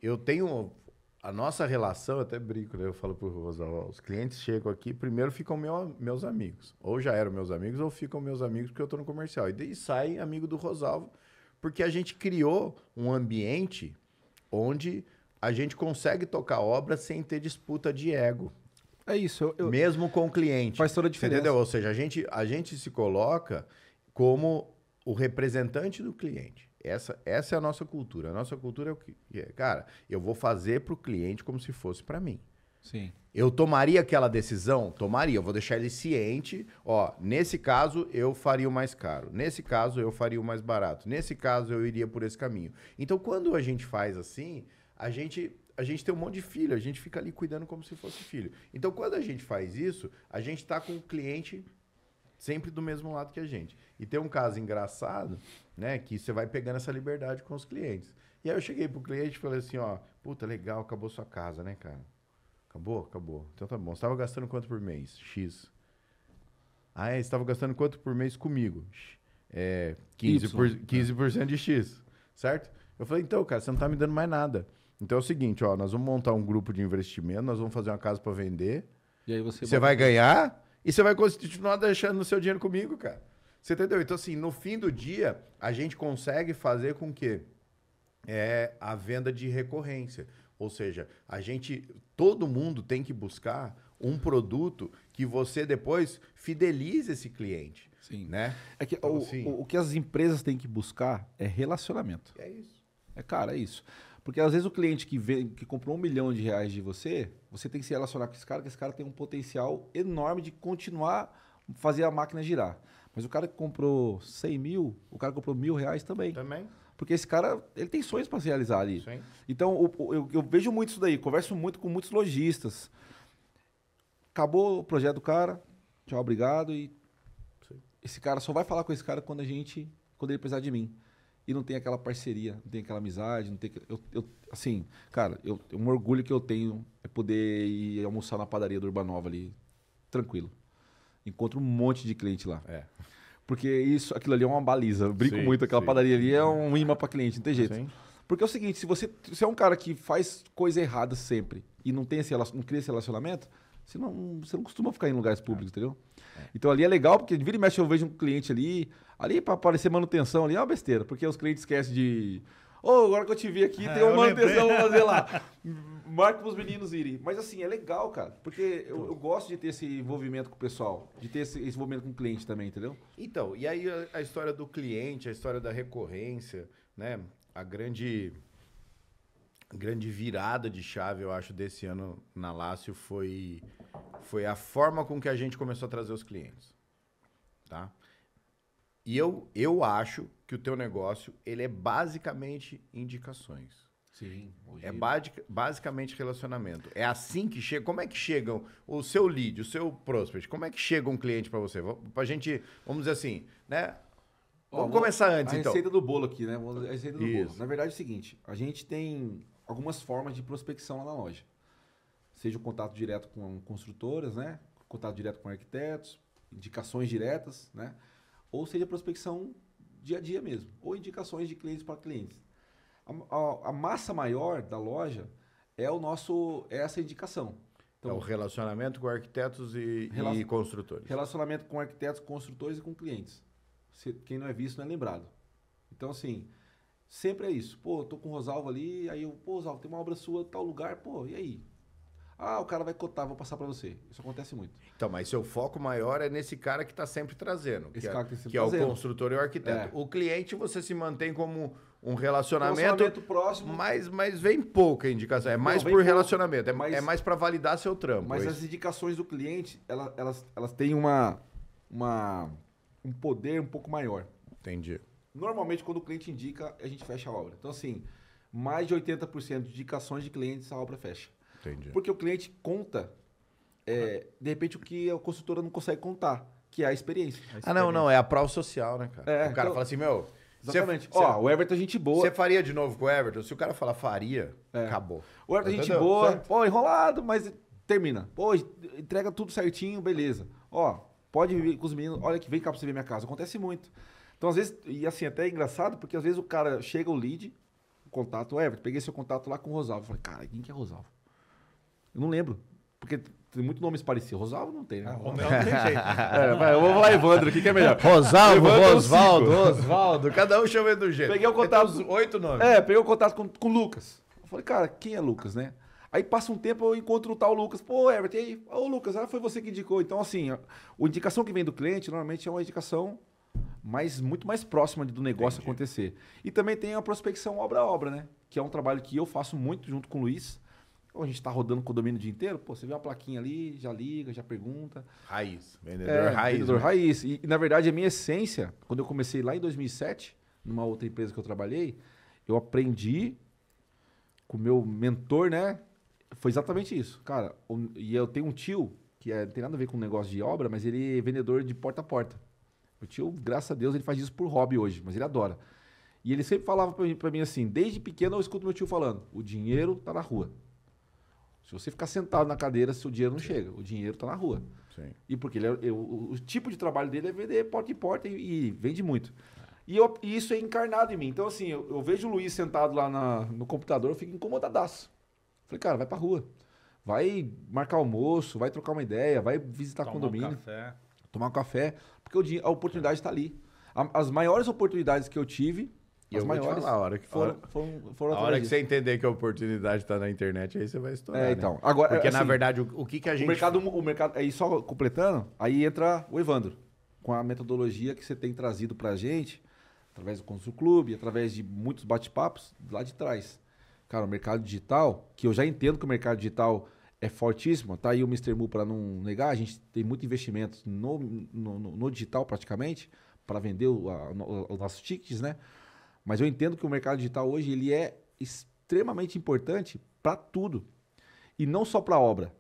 eu tenho... A nossa relação, eu até brinco, né? Eu falo pro Rosalvo, os clientes chegam aqui, primeiro ficam meus amigos. Ou já eram meus amigos, ou ficam meus amigos porque eu tô no comercial. E daí sai amigo do Rosalvo, porque a gente criou um ambiente onde a gente consegue tocar obra sem ter disputa de ego. É isso. Mesmo com o cliente. Faz toda a diferença. Entendeu? Ou seja, a gente se coloca como o representante do cliente. Essa é a nossa cultura. A nossa cultura é o que... Cara, eu vou fazer para o cliente como se fosse para mim. Sim. Eu tomaria aquela decisão? Tomaria. Eu vou deixar ele ciente. Ó, nesse caso, eu faria o mais caro. Nesse caso, eu faria o mais barato. Nesse caso, eu iria por esse caminho. Então, quando a gente faz assim, a gente a gente tem um monte de filho, a gente fica ali cuidando como se fosse filho. Então, quando a gente faz isso, a gente tá com o cliente sempre do mesmo lado que a gente. E tem um caso engraçado, né, que você vai pegando essa liberdade com os clientes. E aí eu cheguei pro cliente e falei assim, ó, puta, legal, acabou sua casa, né, cara? Acabou? Acabou. Então tá bom. Você tava gastando quanto por mês? X. Ah, você tava gastando quanto por mês comigo? 15% de X, certo? Eu falei, então, cara, você não tá me dando mais nada. Então é o seguinte, ó, nós vamos montar um grupo de investimento, nós vamos fazer uma casa para vender. E aí você vai ganhar e você vai continuar deixando o seu dinheiro comigo, cara. Você entendeu? Então, assim, no fim do dia, a gente consegue fazer com que a venda de recorrência. Ou seja, todo mundo tem que buscar um produto que você depois fidelize esse cliente. Sim. Né? É que então, assim, o que as empresas têm que buscar é relacionamento. É isso. É isso. Porque às vezes o cliente que comprou R$1 milhão de você tem que se relacionar com esse cara, porque esse cara tem um potencial enorme de continuar fazer a máquina girar. Mas o cara que comprou 100 mil, o cara que comprou R$1.000 também. Também. Porque esse cara, ele tem sonhos para se realizar ali. Sim. Então, eu vejo muito isso daí, converso muito com muitos lojistas. Acabou o projeto do cara, tchau, obrigado, e Sim. esse cara só vai falar com esse cara quando ele precisar de mim. E não tem aquela parceria, não tem aquela amizade, não tem... assim, cara, um orgulho que eu tenho é poder ir almoçar na padaria do Urbanova ali, tranquilo. Encontro um monte de cliente lá. Porque aquilo ali é uma baliza. Eu brinco muito, aquela padaria ali é um imã para cliente, não tem jeito. Sim. Porque é o seguinte, se você é um cara que faz coisa errada sempre e não cria esse relacionamento, você não costuma ficar em lugares públicos, entendeu? Então ali é legal, porque de vira e mexe eu vejo um cliente ali para aparecer manutenção ali é uma besteira, porque os clientes esquecem de... agora que eu te vi aqui, tem uma manutenção pra fazer lá. Marca pros meninos irem. Mas assim, é legal, cara, porque eu gosto de ter esse envolvimento com o pessoal, de ter esse envolvimento com o cliente também, entendeu? Então, e aí a história do cliente, a história da recorrência, né? A grande virada de chave, eu acho, desse ano na Lácio foi a forma com que a gente começou a trazer os clientes, tá? E eu acho que o teu negócio, ele é basicamente indicações. Sim. É basicamente relacionamento. É assim que chega. Como é que chegam o seu lead, o seu prospect? Como é que chega um cliente para você? Pra gente, vamos dizer assim, né? Vamos começar antes, então. A receita do bolo aqui, né? A receita do Isso. bolo. Na verdade é o seguinte, a gente tem algumas formas de prospecção lá na loja. Seja o contato direto com construtoras, né? Contato direto com arquitetos, indicações diretas, né? Ou seja, prospecção dia a dia mesmo, ou indicações de clientes para clientes. A massa maior da loja é essa indicação. Então, é o relacionamento com arquitetos e construtores. Relacionamento com arquitetos, construtores e com clientes. Quem não é visto não é lembrado. Então, assim, sempre é isso. Pô, tô com o Rosalvo ali, aí Rosalvo, tem uma obra sua em tal lugar, e aí? O cara vai cotar, vou passar para você. Isso acontece muito. Então, mas seu foco maior é nesse cara que está sempre trazendo. Esse cara que sempre é o construtor e o arquiteto. O cliente você se mantém como um relacionamento próximo. Mas vem pouca indicação. É mais por relacionamento. É mais para validar seu trampo. Mas as indicações do cliente, elas têm um poder um pouco maior. Entendi. Normalmente, quando o cliente indica, a gente fecha a obra. Então, assim, mais de 80% de indicações de clientes, a obra fecha. Entendi. Porque o cliente conta, de repente, o que a construtora não consegue contar, que é a experiência. Não, é a prova social, né, cara? O cara fala assim, exatamente. O Everton é gente boa. Você faria de novo com o Everton? Se o cara falar faria, acabou. O Everton é gente boa, certo? Enrolado, mas termina. Entrega tudo certinho, beleza. Pode vir com os meninos, olha que vem cá pra você ver minha casa. Acontece muito. Então, às vezes, e assim, até é engraçado, porque às vezes o cara chega o lead, o contato, Everton, peguei seu contato lá com o Rosalvo. Falei, cara, quem que é Rosalvo? Eu não lembro. Porque tem muitos nomes parecidos. Rosalvo não tem, né? Romeu não tem jeito. Eu vou falar Evandro aqui, que é melhor. Rosalvo, Osvaldo. Cada um chama do jeito. Peguei o contato. 8 nomes. Peguei o contato com o Lucas. Eu falei, cara, quem é Lucas, né? Aí passa um tempo, eu encontro o tal Lucas. Everton, e aí? Lucas, foi você que indicou. Então, assim, a indicação que vem do cliente, normalmente é uma indicação muito mais próxima do negócio acontecer. E também tem a prospecção obra a obra, né? Que é um trabalho que eu faço muito junto com o Luiz. A gente tá rodando o condomínio o dia inteiro, você vê uma plaquinha ali, já liga, já pergunta. Raiz, vendedor raiz. Vendedor raiz. E, na verdade, a minha essência, quando eu comecei lá em 2007, numa outra empresa que eu trabalhei, eu aprendi com o meu mentor, né? Foi exatamente isso. Cara, e eu tenho um tio que não tem nada a ver com negócio de obra, mas ele é vendedor de porta a porta. O tio, graças a Deus, ele faz isso por hobby hoje, mas ele adora. E ele sempre falava pra mim assim, desde pequeno eu escuto meu tio falando, o dinheiro tá na rua. Se você ficar sentado na cadeira, seu dinheiro não chega. O dinheiro tá na rua. Sim. E porque o tipo de trabalho dele é vender porta em porta e vende muito. E isso é encarnado em mim. Então, assim, eu vejo o Luiz sentado lá no computador, eu fico incomodadaço. Falei, cara, vai pra rua. Vai marcar almoço, vai trocar uma ideia, vai visitar condomínio. Tomar um café. Porque a oportunidade está ali. As maiores oportunidades que eu tive, as maiores, a hora que foram a hora que você entender que a oportunidade está na internet, aí você vai estourar. Então. Né? Agora, porque, assim, na verdade, o que a gente... O mercado, aí só completando, aí entra o Evandro, com a metodologia que você tem trazido pra gente, através do Consul Clube, através de muitos bate-papos, lá de trás. Cara, o mercado digital, que eu já entendo que o mercado digital é fortíssimo, tá aí o Mr. Mu para não negar, a gente tem muito investimento no digital praticamente, para vender os nossos tickets, né? Mas eu entendo que o mercado digital hoje ele é extremamente importante para tudo. E não só para obra.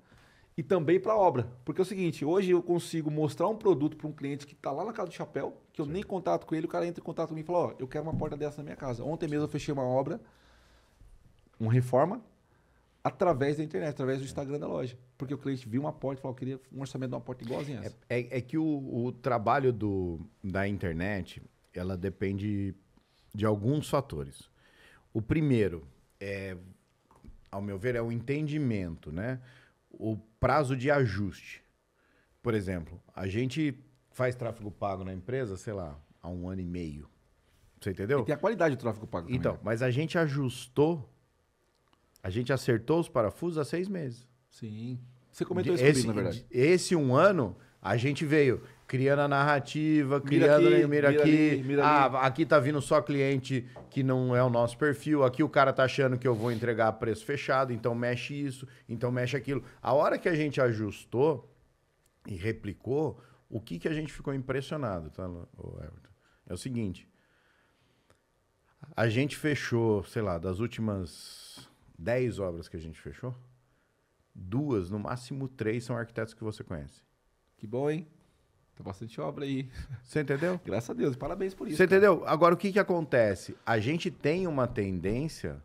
E também para obra. Porque é o seguinte, hoje eu consigo mostrar um produto para um cliente que está lá na casa do chapéu, que eu nem contato com ele, o cara entra em contato comigo e fala, eu quero uma porta dessa na minha casa. Ontem mesmo eu fechei uma obra, uma reforma, através da internet, através do Instagram da loja. Porque o cliente viu uma porta e falou, eu queria um orçamento de uma porta igualzinha essa. É que o trabalho da internet, ela depende de alguns fatores. O primeiro, ao meu ver, é o entendimento, né? O prazo de ajuste. Por exemplo, a gente faz tráfego pago na empresa, sei lá, há 1 ano e meio. Você entendeu? E tem a qualidade do tráfego pago também, então, né? mas a gente acertou os parafusos há 6 meses. Sim. Você comentou isso comigo, na verdade. Esse 1 ano, a gente veio criando a narrativa, mira aqui. Aqui tá vindo só cliente que não é o nosso perfil. Aqui o cara tá achando que eu vou entregar a preço fechado, então mexe isso, então mexe aquilo. A hora que a gente ajustou e replicou, o que a gente ficou impressionado, tá, Everton? É o seguinte, a gente fechou, sei lá, das últimas 10 obras que a gente fechou, 2, no máximo 3 são arquitetos que você conhece. Que bom, hein? Tem bastante obra aí. Você entendeu? Graças a Deus, parabéns por isso. Você entendeu? Agora, o que acontece? A gente tem uma tendência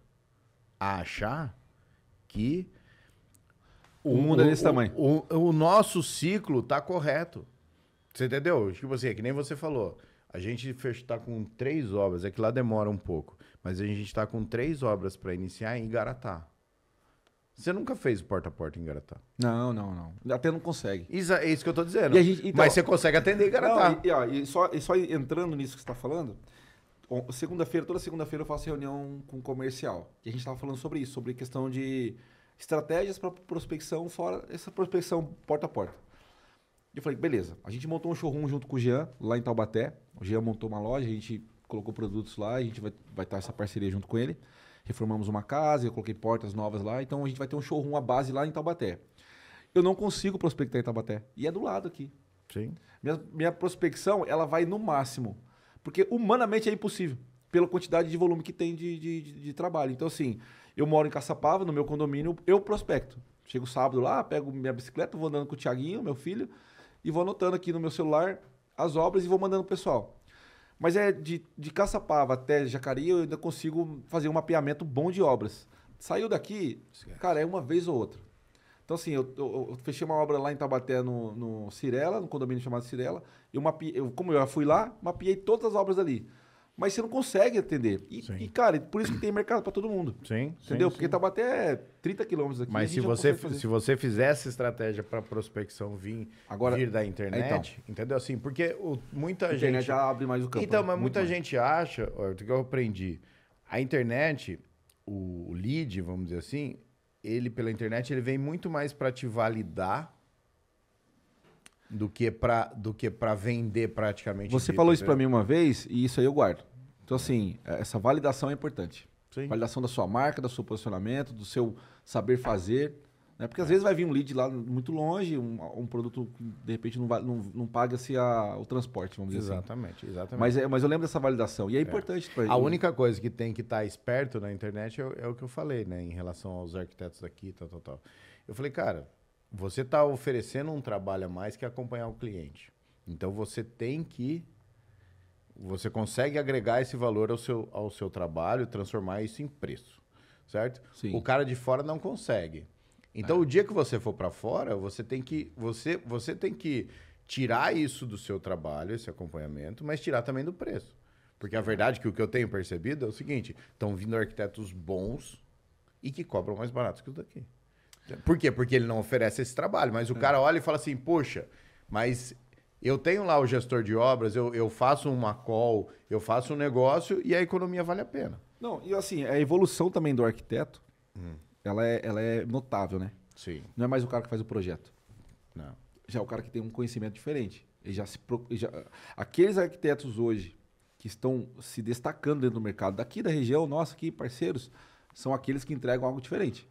a achar que o mundo é desse tamanho. O nosso ciclo tá correto. Você entendeu? Tipo assim, é que nem você falou. A gente está com 3 obras, é que lá demora um pouco, mas a gente está com 3 obras para iniciar em Igaratá. Você nunca fez porta a porta em Igaratá? Não. Até não consegue. É isso que eu tô dizendo. Então, mas você consegue atender Igaratá. E só entrando nisso que você está falando, toda segunda-feira eu faço reunião com comercial. E a gente estava falando sobre isso, sobre questão de estratégias para prospecção fora essa prospecção porta a porta. E eu falei, beleza, a gente montou um showroom junto com o Jean, lá em Taubaté. O Jean montou uma loja, a gente colocou produtos lá, a gente vai estar essa parceria junto com ele. Reformamos uma casa, eu coloquei portas novas lá, então a gente vai ter um showroom à base lá em Taubaté. Eu não consigo prospectar em Taubaté, e é do lado aqui. Sim. Minha prospecção, ela vai no máximo, porque humanamente é impossível, pela quantidade de volume que tem de trabalho. Então, assim, eu moro em Caçapava, no meu condomínio, eu prospecto. Chego sábado lá, pego minha bicicleta, vou andando com o Thiaguinho, meu filho, e vou anotando aqui no meu celular as obras e vou mandando pro pessoal. Mas de Caçapava até Jacareí, eu ainda consigo fazer um mapeamento bom de obras. Saiu daqui, cara, é uma vez ou outra. Então, assim, eu fechei uma obra lá em Taubaté, no Cirela, no condomínio chamado Cirela. Como eu já fui lá, mapeei todas as obras ali. Mas você não consegue atender. E cara, por isso que tem mercado para todo mundo. Sim. Entendeu? Porque Taubaté é 30 quilômetros daqui. Mas se você fizesse estratégia para prospecção vir da internet, entendeu? Assim, porque muita gente... A internet já abre mais o campo. Então, mas muita gente acha, o que eu aprendi, a internet, o lead, vamos dizer assim, ele pela internet, ele vem muito mais para te validar do que para vender praticamente. Você falou isso para mim uma vez e isso aí eu guardo. Então, assim, essa validação é importante. Sim. Validação da sua marca, do seu posicionamento, do seu saber fazer. Né? Porque às vezes vai vir um lead lá muito longe, um produto que de repente não paga-se o transporte, vamos dizer Exatamente, assim. exatamente. Mas eu lembro dessa validação. E é importante pra A única coisa que tem que estar esperto na internet é o que eu falei, né? Em relação aos arquitetos daqui, tal. Eu falei, cara, você está oferecendo um trabalho a mais que acompanhar o cliente. Então você consegue agregar esse valor ao seu trabalho, transformar isso em preço, certo? Sim. O cara de fora não consegue. Então o dia que você for para fora, você tem que tirar isso do seu trabalho, esse acompanhamento, mas tirar também do preço. Porque a verdade é que o que eu tenho percebido é o seguinte, estão vindo arquitetos bons e que cobram mais barato que os daqui. Por quê? Porque ele não oferece esse trabalho, mas o cara olha e fala assim, poxa, mas eu tenho lá o gestor de obras, eu faço uma call, eu faço um negócio e a economia vale a pena. Não, e assim, a evolução também do arquiteto, ela é notável, né? Sim. Não é mais o cara que faz o projeto. Não. Já é o cara que tem um conhecimento diferente. Aqueles arquitetos hoje que estão se destacando dentro do mercado, daqui da região, nossa, aqui, parceiros, são aqueles que entregam algo diferente.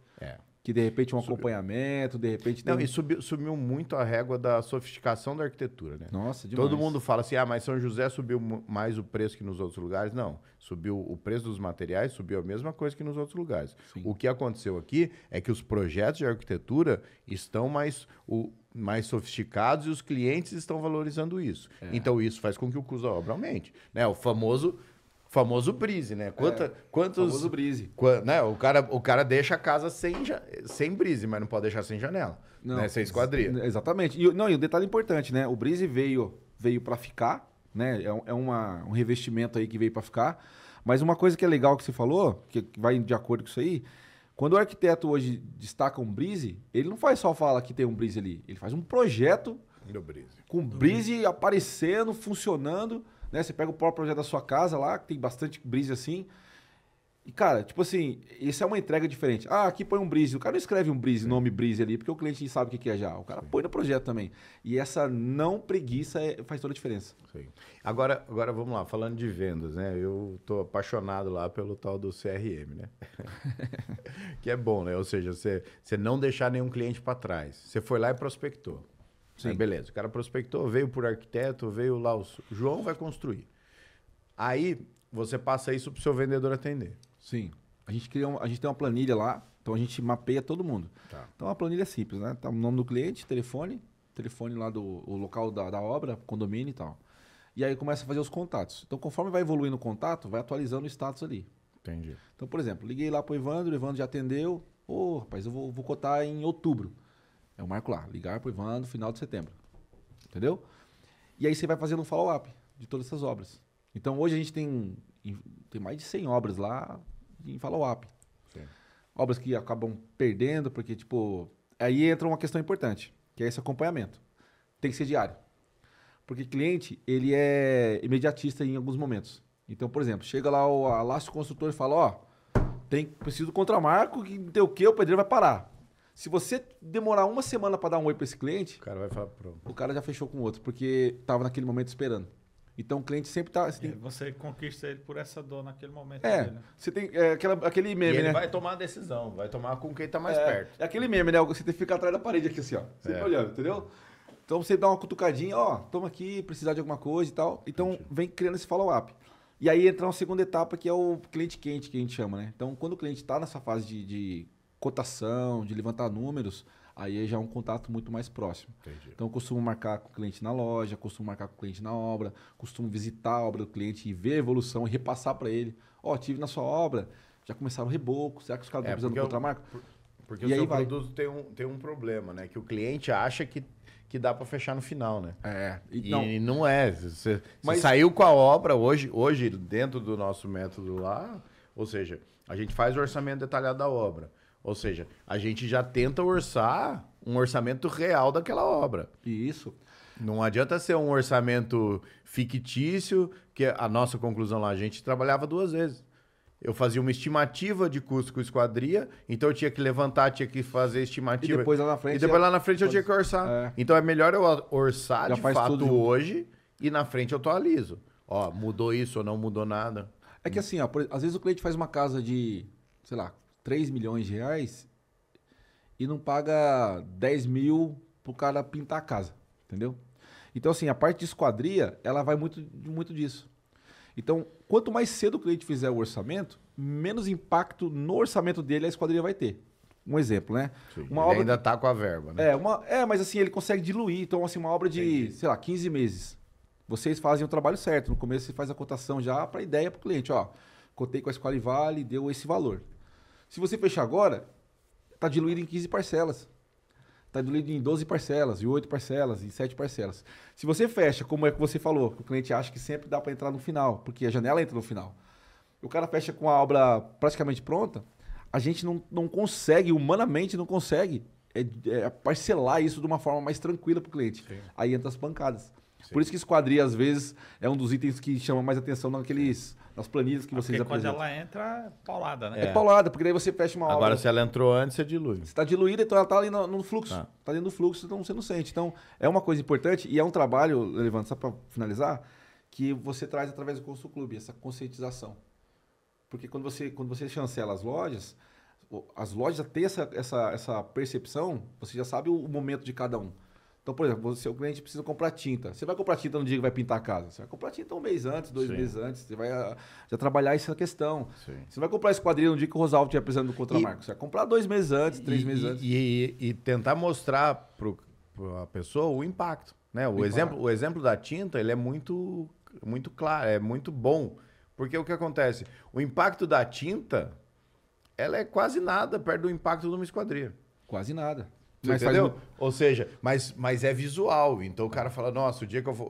Que de repente um acompanhamento, de repente... Não, e subiu muito a régua da sofisticação da arquitetura, né? Nossa, demais. Todo mundo fala assim, mas São José subiu mais o preço que nos outros lugares. Não, subiu o preço dos materiais, subiu a mesma coisa que nos outros lugares. Sim. O que aconteceu aqui é que os projetos de arquitetura estão mais sofisticados e os clientes estão valorizando isso. Então isso faz com que o custo da obra aumente, né? O famoso brise, né? Famoso brise. Né? O cara deixa a casa sem brise, mas não pode deixar sem janela, né? Sem esquadria. Exatamente. E o detalhe importante, né? O brise veio para ficar, né? Um revestimento aí que veio para ficar. Mas uma coisa que é legal que você falou, que vai de acordo com isso aí, quando o arquiteto hoje destaca um brise, ele não faz só falar que tem um brise ali. Ele faz um projeto com brise aparecendo, funcionando. Né? Você pega o próprio projeto da sua casa lá, que tem bastante brise assim. E, cara, tipo assim, isso é uma entrega diferente. Ah, aqui põe um brise. O cara não escreve um brise, nome brise ali, porque o cliente sabe o que é já. O cara põe no projeto também. E essa não preguiça faz toda a diferença. Sim. Agora vamos lá, falando de vendas, né? Eu tô apaixonado lá pelo tal do CRM, né? Que é bom, né? Ou seja, você não deixar nenhum cliente para trás. Você foi lá e prospectou. Sim. Aí, beleza, o cara prospectou, veio por arquiteto, veio lá, o João vai construir. Aí você passa isso para o seu vendedor atender. Sim. A gente tem uma planilha lá, então a gente mapeia todo mundo. Tá. Então a planilha é simples, né? Tá o nome do cliente, telefone lá o local da obra, condomínio e tal. E aí começa a fazer os contatos. Então conforme vai evoluindo o contato, vai atualizando o status ali. Entendi. Então, por exemplo, liguei lá pro Evandro, o Evandro já atendeu. Rapaz, eu vou cotar em outubro. Eu marco lá, ligar pro Evandro, final de setembro. Entendeu? E aí você vai fazendo um follow-up de todas essas obras. Então hoje a gente tem mais de 100 obras lá em follow-up. Obras que acabam perdendo, porque, tipo... Aí entra uma questão importante, que é esse acompanhamento. Tem que ser diário. Porque cliente, ele é imediatista em alguns momentos. Então, por exemplo, chega lá o Alácio Construtor e fala, preciso do contramarco, que não tem o quê, o pedreiro vai parar. Se você demorar uma semana para dar um oi para esse cliente, o cara vai falar pronto. O cara já fechou com o outro, porque estava naquele momento esperando. Então o cliente sempre tá... Você conquista ele por essa dor naquele momento. Dele. Você tem aquele meme, e ele né? vai tomar a decisão, vai tomar com quem tá mais perto. É aquele meme, né? Você tem que ficar atrás da parede aqui assim, ó. Sempre olhando, entendeu? Então você dá uma cutucadinha, toma aqui, precisar de alguma coisa e tal. Então vem criando esse follow-up. E aí entra uma segunda etapa que é o cliente quente, que a gente chama, né? Então quando o cliente está nessa fase de cotação, de levantar números, aí já é um contato muito mais próximo. Entendi. Então eu costumo marcar com o cliente na loja, costumo marcar com o cliente na obra, costumo visitar a obra do cliente e ver a evolução e repassar para ele. Tive na sua obra, já começaram o reboco, será que os caras estão precisando do contramarco? Porque o seu produto tem um problema, né? Que o cliente acha que dá para fechar no final, né? E não é. Você saiu com a obra hoje, dentro do nosso método lá, ou seja, a gente faz o orçamento detalhado da obra. Ou seja, a gente já tenta orçar um orçamento real daquela obra. Isso. Não adianta ser um orçamento fictício, que a nossa conclusão lá, a gente trabalhava 2 vezes. Eu fazia uma estimativa de custo com esquadria, então eu tinha que levantar, tinha que fazer estimativa. E depois lá na frente... eu tinha que orçar. Então é melhor eu orçar já de fato hoje e na frente eu atualizo. Mudou isso ou não mudou nada. É que assim, às vezes o cliente faz uma casa de, sei lá, 3 milhões de reais, e não paga 10 mil pro cara pintar a casa, entendeu? Então, assim, a parte de esquadria, ela vai muito disso. Então, quanto mais cedo o cliente fizer o orçamento, menos impacto no orçamento dele a esquadria vai ter. Um exemplo, né? Sim, Uma ele obra ainda tá com a verba, né? mas assim, ele consegue diluir. Então, assim, uma obra de, sei lá, 15 meses. Vocês fazem o trabalho certo. No começo você faz a cotação já para ideia para o cliente. Ó, cotei com a Esqualivale, deu esse valor. Se você fechar agora, tá diluído em 15 parcelas. Tá diluído em 12 parcelas, em 8 parcelas, em 7 parcelas. Se você fecha, como é que você falou, que o cliente acha que sempre dá para entrar no final, porque a janela entra no final. O cara fecha com a obra praticamente pronta, a gente não consegue, humanamente não consegue parcelar isso de uma forma mais tranquila para o cliente. Sim. Aí entra as pancadas. Sim. Por isso que esquadria, às vezes, é um dos itens que chama mais atenção nas planilhas que vocês apresentam. Quando ela entra, é paulada, né? É paulada, porque daí você fecha uma obra. Agora, se ela entrou antes, você dilui. Você está diluída, então ela está ali no fluxo. Está dentro do fluxo, então você não sente. Então, é uma coisa importante e é um trabalho, Levando, só para finalizar, que você traz através do Consul Clube, essa conscientização. Porque quando você chancela as lojas já têm essa percepção, você já sabe o momento de cada um. Então, por exemplo, o seu cliente precisa comprar tinta. Você vai comprar tinta no dia que vai pintar a casa. Você vai comprar tinta um mês antes, 2 meses antes. Você vai já trabalhar essa questão. Sim. Você vai comprar esquadrilha no dia que o Rosalvo estiver precisando do contramarco. Você vai comprar 2 meses antes, 3 meses antes. E tentar mostrar para a pessoa o impacto. Né? O exemplo da tinta ele é muito claro, é muito bom. Porque o que acontece? O impacto da tinta ela é quase nada perto do impacto de uma esquadria. Quase nada. Mas entendeu? Ou seja, mas é visual. Então o cara fala, nossa, o dia que eu vou...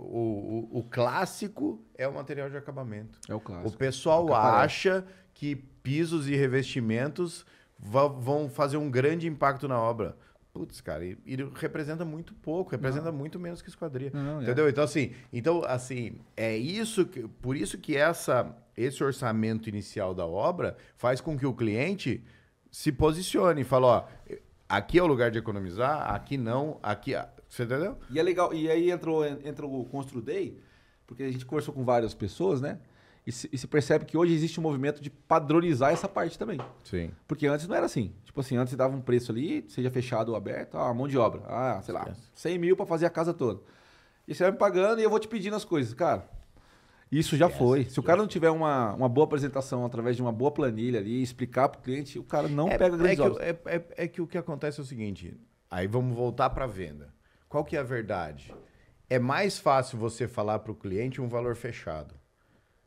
O clássico é o material de acabamento. É o clássico. O pessoal acha que pisos e revestimentos vão fazer um grande impacto na obra. Putz, cara, e representa muito pouco, representa muito menos que esquadria. Entendeu? Então, assim, é isso por isso que esse orçamento inicial da obra faz com que o cliente se posicione e fale, ó, aqui é o lugar de economizar, aqui não, aqui... Você entendeu? E é legal, e aí entra o Constru Day, porque a gente conversou com várias pessoas, né? E se percebe que hoje existe um movimento de padronizar essa parte também. Sim. Porque antes não era assim. Tipo assim, antes você dava um preço ali, seja fechado ou aberto, mão de obra. Sei lá, 100 mil para fazer a casa toda. E você vai me pagando e eu vou te pedindo as coisas. Cara, isso já foi. Se o cara não tiver uma boa apresentação através de uma boa planilha ali, explicar para o cliente, o cara não pega grandes obras. É que o que acontece é o seguinte, aí vamos voltar para a venda. Qual que é a verdade? É mais fácil você falar para o cliente um valor fechado.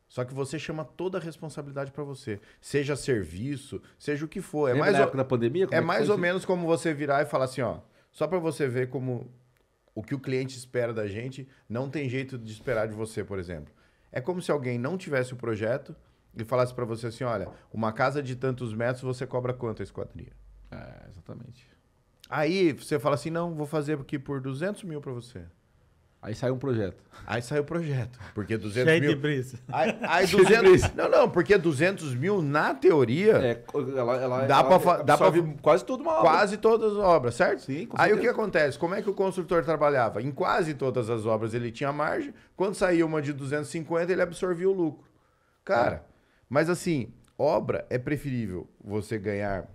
Só que você chama toda a responsabilidade para você. Seja serviço, seja o que for. Na época da pandemia? É mais ou menos como você virar e falar assim, ó, só para você ver como o que o cliente espera da gente não tem jeito de esperar de você, por exemplo. É como se alguém não tivesse o projeto e falasse para você assim, olha, uma casa de tantos metros você cobra quanto a esquadria? Exatamente. Aí você fala assim, não, vou fazer aqui por 200 mil para você. Aí sai um projeto. Aí sai o projeto. Porque 200 Cheio mil... de brisa. Aí 200... Não, porque 200 mil, na teoria... dá para quase toda uma obra. Quase todas as obras, certo? Sim, com Aí certeza. o que acontece? Como é que o construtor trabalhava? Em quase todas as obras ele tinha margem. Quando saía uma de 250, ele absorvia o lucro. Cara, mas assim, obra é preferível você ganhar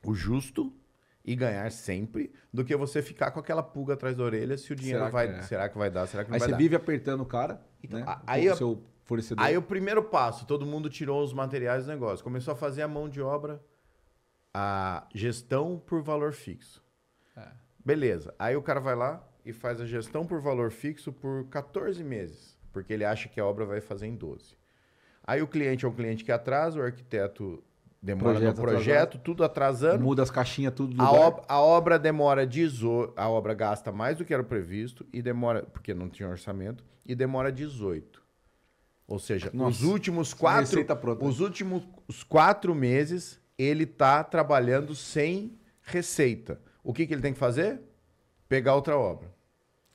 o justo... e ganhar sempre, do que você ficar com aquela pulga atrás da orelha se o dinheiro será que vai dar, será que não vai dar. Aí você vive apertando o cara, né? O seu fornecedor. Aí o primeiro passo, todo mundo tirou os materiais do negócio, começou a fazer a mão de obra, a gestão por valor fixo. Beleza, aí o cara vai lá e faz a gestão por valor fixo por 14 meses, porque ele acha que a obra vai fazer em 12. Aí o cliente é um cliente que atrasa, o arquiteto... demora no projeto, tudo atrasando. Muda as caixinhas, tudo. A obra demora a obra gasta mais do que era previsto e demora, porque não tinha orçamento, e demora 18. Ou seja, os últimos 4 meses ele está trabalhando sem receita. O que ele tem que fazer? Pegar outra obra.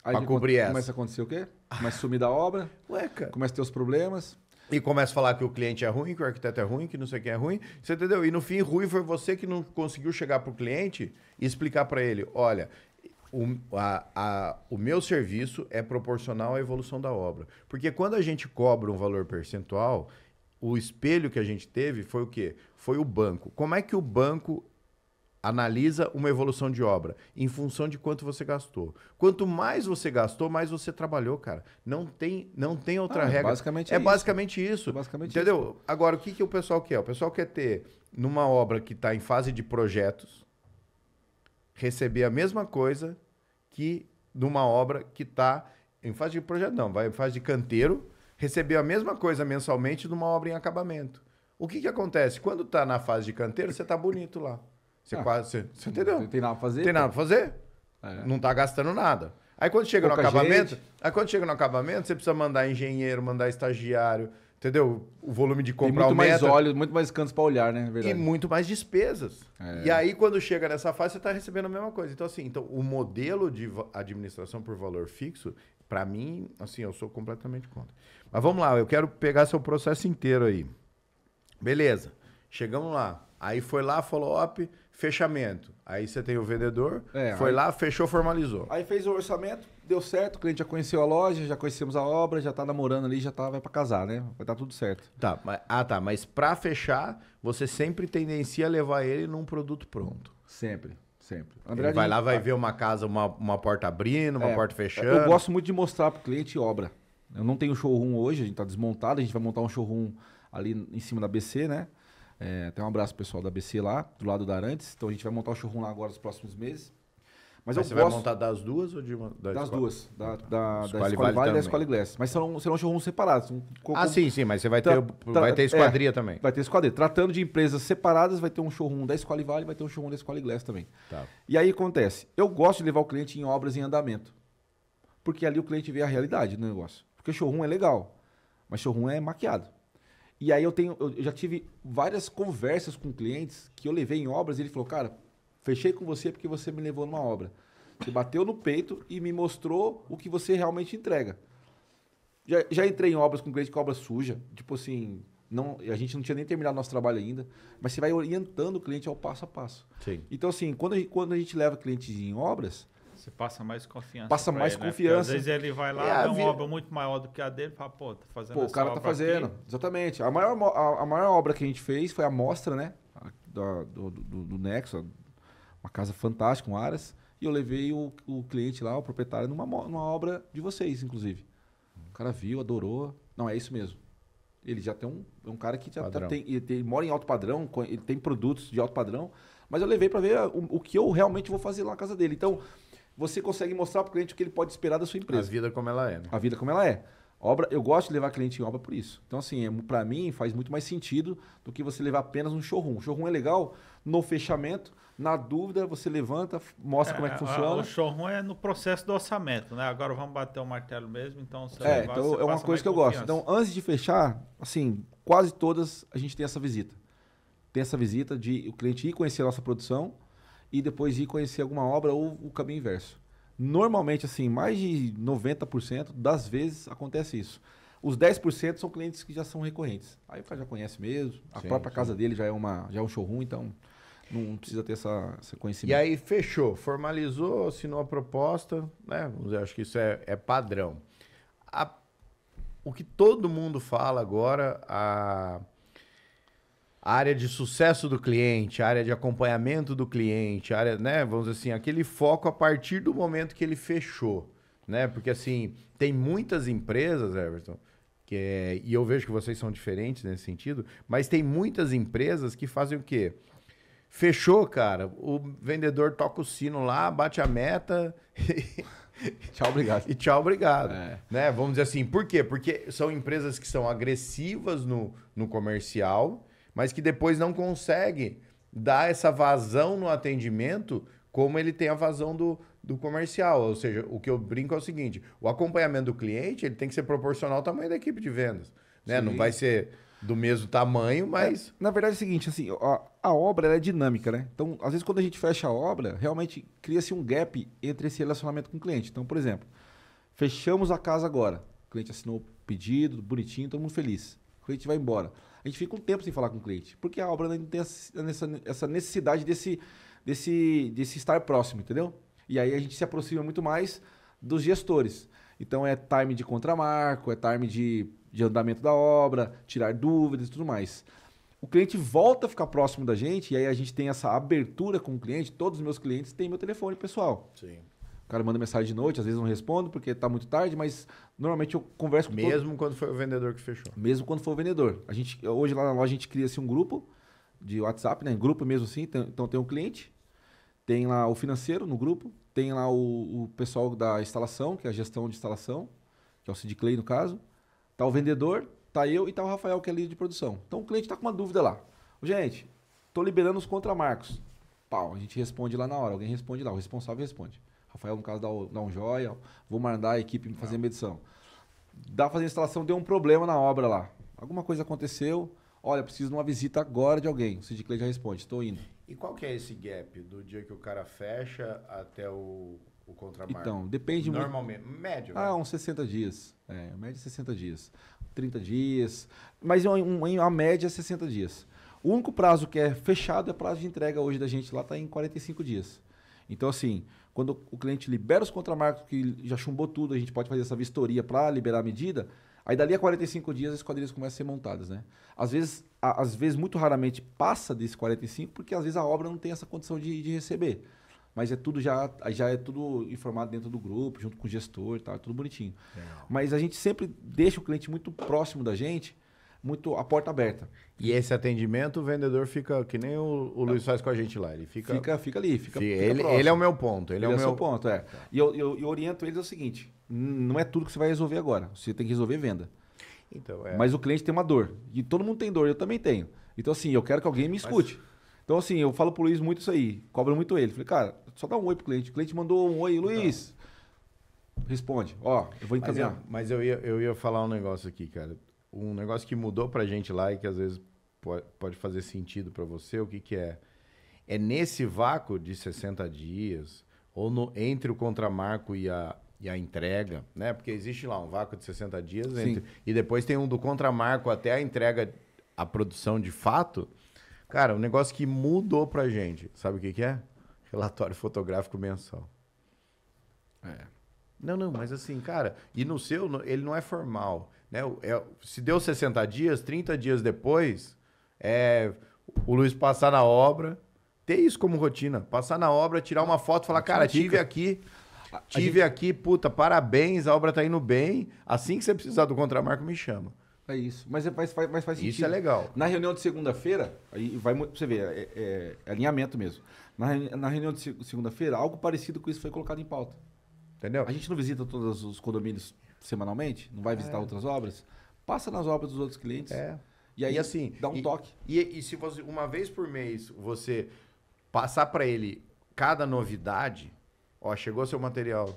Para cobrir essa. Começa a acontecer o quê? Começa a sumir da obra. Cara. Começa a ter os problemas. E começa a falar que o cliente é ruim, que o arquiteto é ruim, que não sei quem é ruim. Você entendeu? E no fim, ruim foi você que não conseguiu chegar para o cliente e explicar para ele, olha, o meu serviço é proporcional à evolução da obra. Porque quando a gente cobra um valor percentual, o espelho que a gente teve foi o quê? Foi o banco. Como é que o banco analisa uma evolução de obra em função de quanto você gastou. Quanto mais você gastou, mais você trabalhou, cara. Não tem outra regra. Basicamente é basicamente isso. Entendeu? Isso. Agora, o que o pessoal quer? O pessoal quer ter, numa obra que está em fase de projetos, receber a mesma coisa que numa obra que está em fase de projeto, não, vai em fase de canteiro, receber a mesma coisa mensalmente numa obra em acabamento. O que acontece? Quando está na fase de canteiro, você está bonito lá. Você entendeu? Não tem nada pra fazer? Tem nada pra fazer. Não tá gastando nada. Aí quando chega no acabamento, você precisa mandar engenheiro, mandar estagiário, entendeu? O volume de compra aumenta. Muito mais olhos, muito mais cantos para olhar, né? E muito mais despesas. E aí quando chega nessa fase, você tá recebendo a mesma coisa. Então assim, o modelo de administração por valor fixo, para mim, assim, eu sou completamente contra. Mas vamos lá, eu quero pegar seu processo inteiro aí. Beleza. Chegamos lá. Aí foi lá, follow-up, fechamento. Aí você tem o vendedor, foi lá, fechou, formalizou. Aí fez o orçamento, deu certo, o cliente já conheceu a loja, já conhecemos a obra, já tá namorando ali, vai para casar, né? Vai dar tudo certo. Tá, mas para fechar, você sempre tendencia a levar ele num produto pronto. Sempre. Ele vai lá, vai ver uma casa, uma porta abrindo, uma porta fechando. Eu gosto muito de mostrar pro cliente obra. Eu não tenho showroom hoje, a gente tá desmontado, a gente vai montar um showroom ali em cima da BC, né? Tem um abraço pessoal da BC lá, do lado da Arantes. Então a gente vai montar o showroom lá agora nos próximos meses. Mas você vai montar das duas ou de uma? Das duas. Da Esquali Vale e da Esquali Glass. Mas serão showrooms separados. Sim, mas você vai ter esquadria também. Vai ter esquadria. Tratando de empresas separadas, vai ter um showroom da Esquali Vale e vai ter um showroom da Esquali Glass também. Tá. E aí acontece, eu gosto de levar o cliente em obras em andamento. Porque ali o cliente vê a realidade do negócio. Porque showroom é legal, mas showroom é maquiado. E aí eu já tive várias conversas com clientes que eu levei em obras e ele falou, cara, fechei com você porque você me levou numa obra. Você bateu no peito e me mostrou o que você realmente entrega. Já entrei em obras com cliente com obra suja, tipo assim, a gente não tinha nem terminado nosso trabalho ainda, mas você vai orientando o cliente ao passo a passo. Sim. Então assim, quando a gente leva clientes em obras, você passa mais confiança. Passa mais ele, confiança. Né? Às vezes ele vai lá, vê uma obra muito maior do que a dele e fala, tá fazendo o cara tá fazendo. Aqui. Exatamente. A maior obra que a gente fez foi a mostra, né? Do Nexo, uma casa fantástica, com áreas. E eu levei o cliente lá, o proprietário, numa obra de vocês, inclusive. O cara viu, adorou. Não, é isso mesmo. Ele já tem um cara que já ele mora em alto padrão, ele tem produtos de alto padrão, mas eu levei para ver o que eu realmente vou fazer lá na casa dele. Então, você consegue mostrar para o cliente o que ele pode esperar da sua empresa. A vida como ela é, né? A vida como ela é. Eu gosto de levar cliente em obra por isso. Então, assim, para mim faz muito mais sentido do que você levar apenas um showroom. O showroom é legal no fechamento, na dúvida, você levanta, mostra como é que funciona. O showroom é no processo do orçamento, né? Agora vamos bater o martelo mesmo, então você então é uma coisa que eu gosto. Então, antes de fechar, assim, quase todas a gente tem essa visita. Tem essa visita de o cliente ir conhecer a nossa produção e depois ir conhecer alguma obra ou o caminho inverso. Normalmente, assim, mais de 90% das vezes acontece isso. Os 10% são clientes que já são recorrentes. Aí o cara já conhece mesmo, a própria casa dele já é um showroom, então não precisa ter esse conhecimento. E aí fechou, formalizou, assinou a proposta, né? Acho que isso é padrão. O que todo mundo fala agora, a área de sucesso do cliente, a área de acompanhamento do cliente, a área, né, vamos dizer assim, aquele foco a partir do momento que ele fechou, né? Porque assim, tem muitas empresas, Everton, e eu vejo que vocês são diferentes nesse sentido, mas tem muitas empresas que fazem o quê? Fechou, cara, o vendedor toca o sino lá, bate a meta tchau, obrigado. E tchau, obrigado. Né? Vamos dizer assim, por quê? Porque são empresas que são agressivas no comercial, mas que depois não consegue dar essa vazão no atendimento como ele tem a vazão do comercial. Ou seja, o que eu brinco é o seguinte, o acompanhamento do cliente ele tem que ser proporcional ao tamanho da equipe de vendas. Né? Não vai ser do mesmo tamanho, mas... Na verdade é o seguinte, assim, a obra ela é dinâmica, né? Então, às vezes quando a gente fecha a obra, realmente cria-se um gap entre esse relacionamento com o cliente. Então, por exemplo, fechamos a casa agora. O cliente assinou o pedido, bonitinho, todo mundo feliz. O cliente vai embora. A gente fica um tempo sem falar com o cliente, porque a obra não tem essa necessidade desse estar próximo, entendeu? E aí a gente se aproxima muito mais dos gestores. Então é time de contramarco, é time de andamento da obra, tirar dúvidas e tudo mais. o cliente volta a ficar próximo da gente e aí a gente tem essa abertura com o cliente. Todos os meus clientes têm meu telefone pessoal. Sim. O cara manda mensagem de noite, às vezes não respondo porque está muito tarde, mas normalmente eu converso com Mesmo quando foi o vendedor que fechou. Mesmo quando for o vendedor. Hoje lá na loja a gente cria assim, um grupo de WhatsApp, né? Grupo mesmo assim. Então tem o cliente, tem lá o financeiro no grupo, tem lá o pessoal da instalação, que é a gestão de instalação, que é o Sid Clay no caso. Tá o vendedor, tá eu e tá o Rafael, que é líder de produção. Então o cliente tá com uma dúvida lá. Gente, tô liberando os contramarcos. Pau, a gente responde lá na hora. Alguém responde lá, o responsável responde. Rafael, no caso, dá um joia, vou mandar a equipe fazer a medição. Dá fazer a instalação, deu um problema na obra lá. Alguma coisa aconteceu, olha, preciso de uma visita agora de alguém. O Sid Clay já responde, estou indo. E qual que é esse gap do dia que o cara fecha até o contramarco? Então, depende muito. Normalmente, médio. Uns 60 dias. A média é 60 dias. 30 dias. Mas a média é 60 dias. O único prazo que é fechado é prazo de entrega hoje da gente lá, está em 45 dias. Então, assim, quando o cliente libera os contramarcos, que já chumbou tudo, a gente pode fazer essa vistoria para liberar a medida, aí dali a 45 dias as esquadrias começam a ser montadas, né? Às vezes, muito raramente, passa desse 45, porque às vezes a obra não tem essa condição de receber. Mas já é tudo informado dentro do grupo, junto com o gestor, tá? Tudo bonitinho. Legal. Mas a gente sempre deixa o cliente muito próximo da gente, muito a porta aberta. E esse atendimento, o vendedor fica, que nem o Luiz faz com a gente lá, ele fica ali, fica ele é o meu ponto. Ele é o meu ponto, é. E eu oriento eles o seguinte, não é tudo que você vai resolver agora, você tem que resolver venda. Então, Mas o cliente tem uma dor, e todo mundo tem dor, eu também tenho. Então assim, eu quero que alguém me escute. Então assim, eu falo pro Luiz muito isso aí, cobro muito ele. Falei, cara, só dá um oi pro cliente. O cliente mandou um oi, Luiz, responde, eu vou encaminhar. Mas eu ia falar um negócio aqui, cara. Um negócio que mudou pra gente lá e que às vezes pode fazer sentido pra você, o que é? É nesse vácuo de 60 dias, ou entre o contramarco e a entrega, né? Porque existe lá um vácuo de 60 dias, e depois tem um do contramarco até a entrega, a produção de fato. Cara, um negócio que mudou pra gente, sabe o que é? Relatório fotográfico mensal. Não, mas assim, cara, e no seu, ele não é formal, né? Se deu 60 dias, 30 dias depois, o Luiz passar na obra, ter isso como rotina, passar na obra, tirar uma foto, falar, cara, tive aqui, puta, parabéns, a obra tá indo bem, assim que você precisar do contramarco, me chama. É isso, mas faz sentido. Isso é legal. Na reunião de segunda-feira, aí vai muito, pra você ver, é alinhamento mesmo. Na reunião de segunda-feira, algo parecido com isso foi colocado em pauta. Entendeu? A gente não visita todos os condomínios semanalmente, não vai visitar outras obras, passa nas obras dos outros clientes. E aí assim, dá um toque. E se você, uma vez por mês, você passar para ele cada novidade, chegou seu material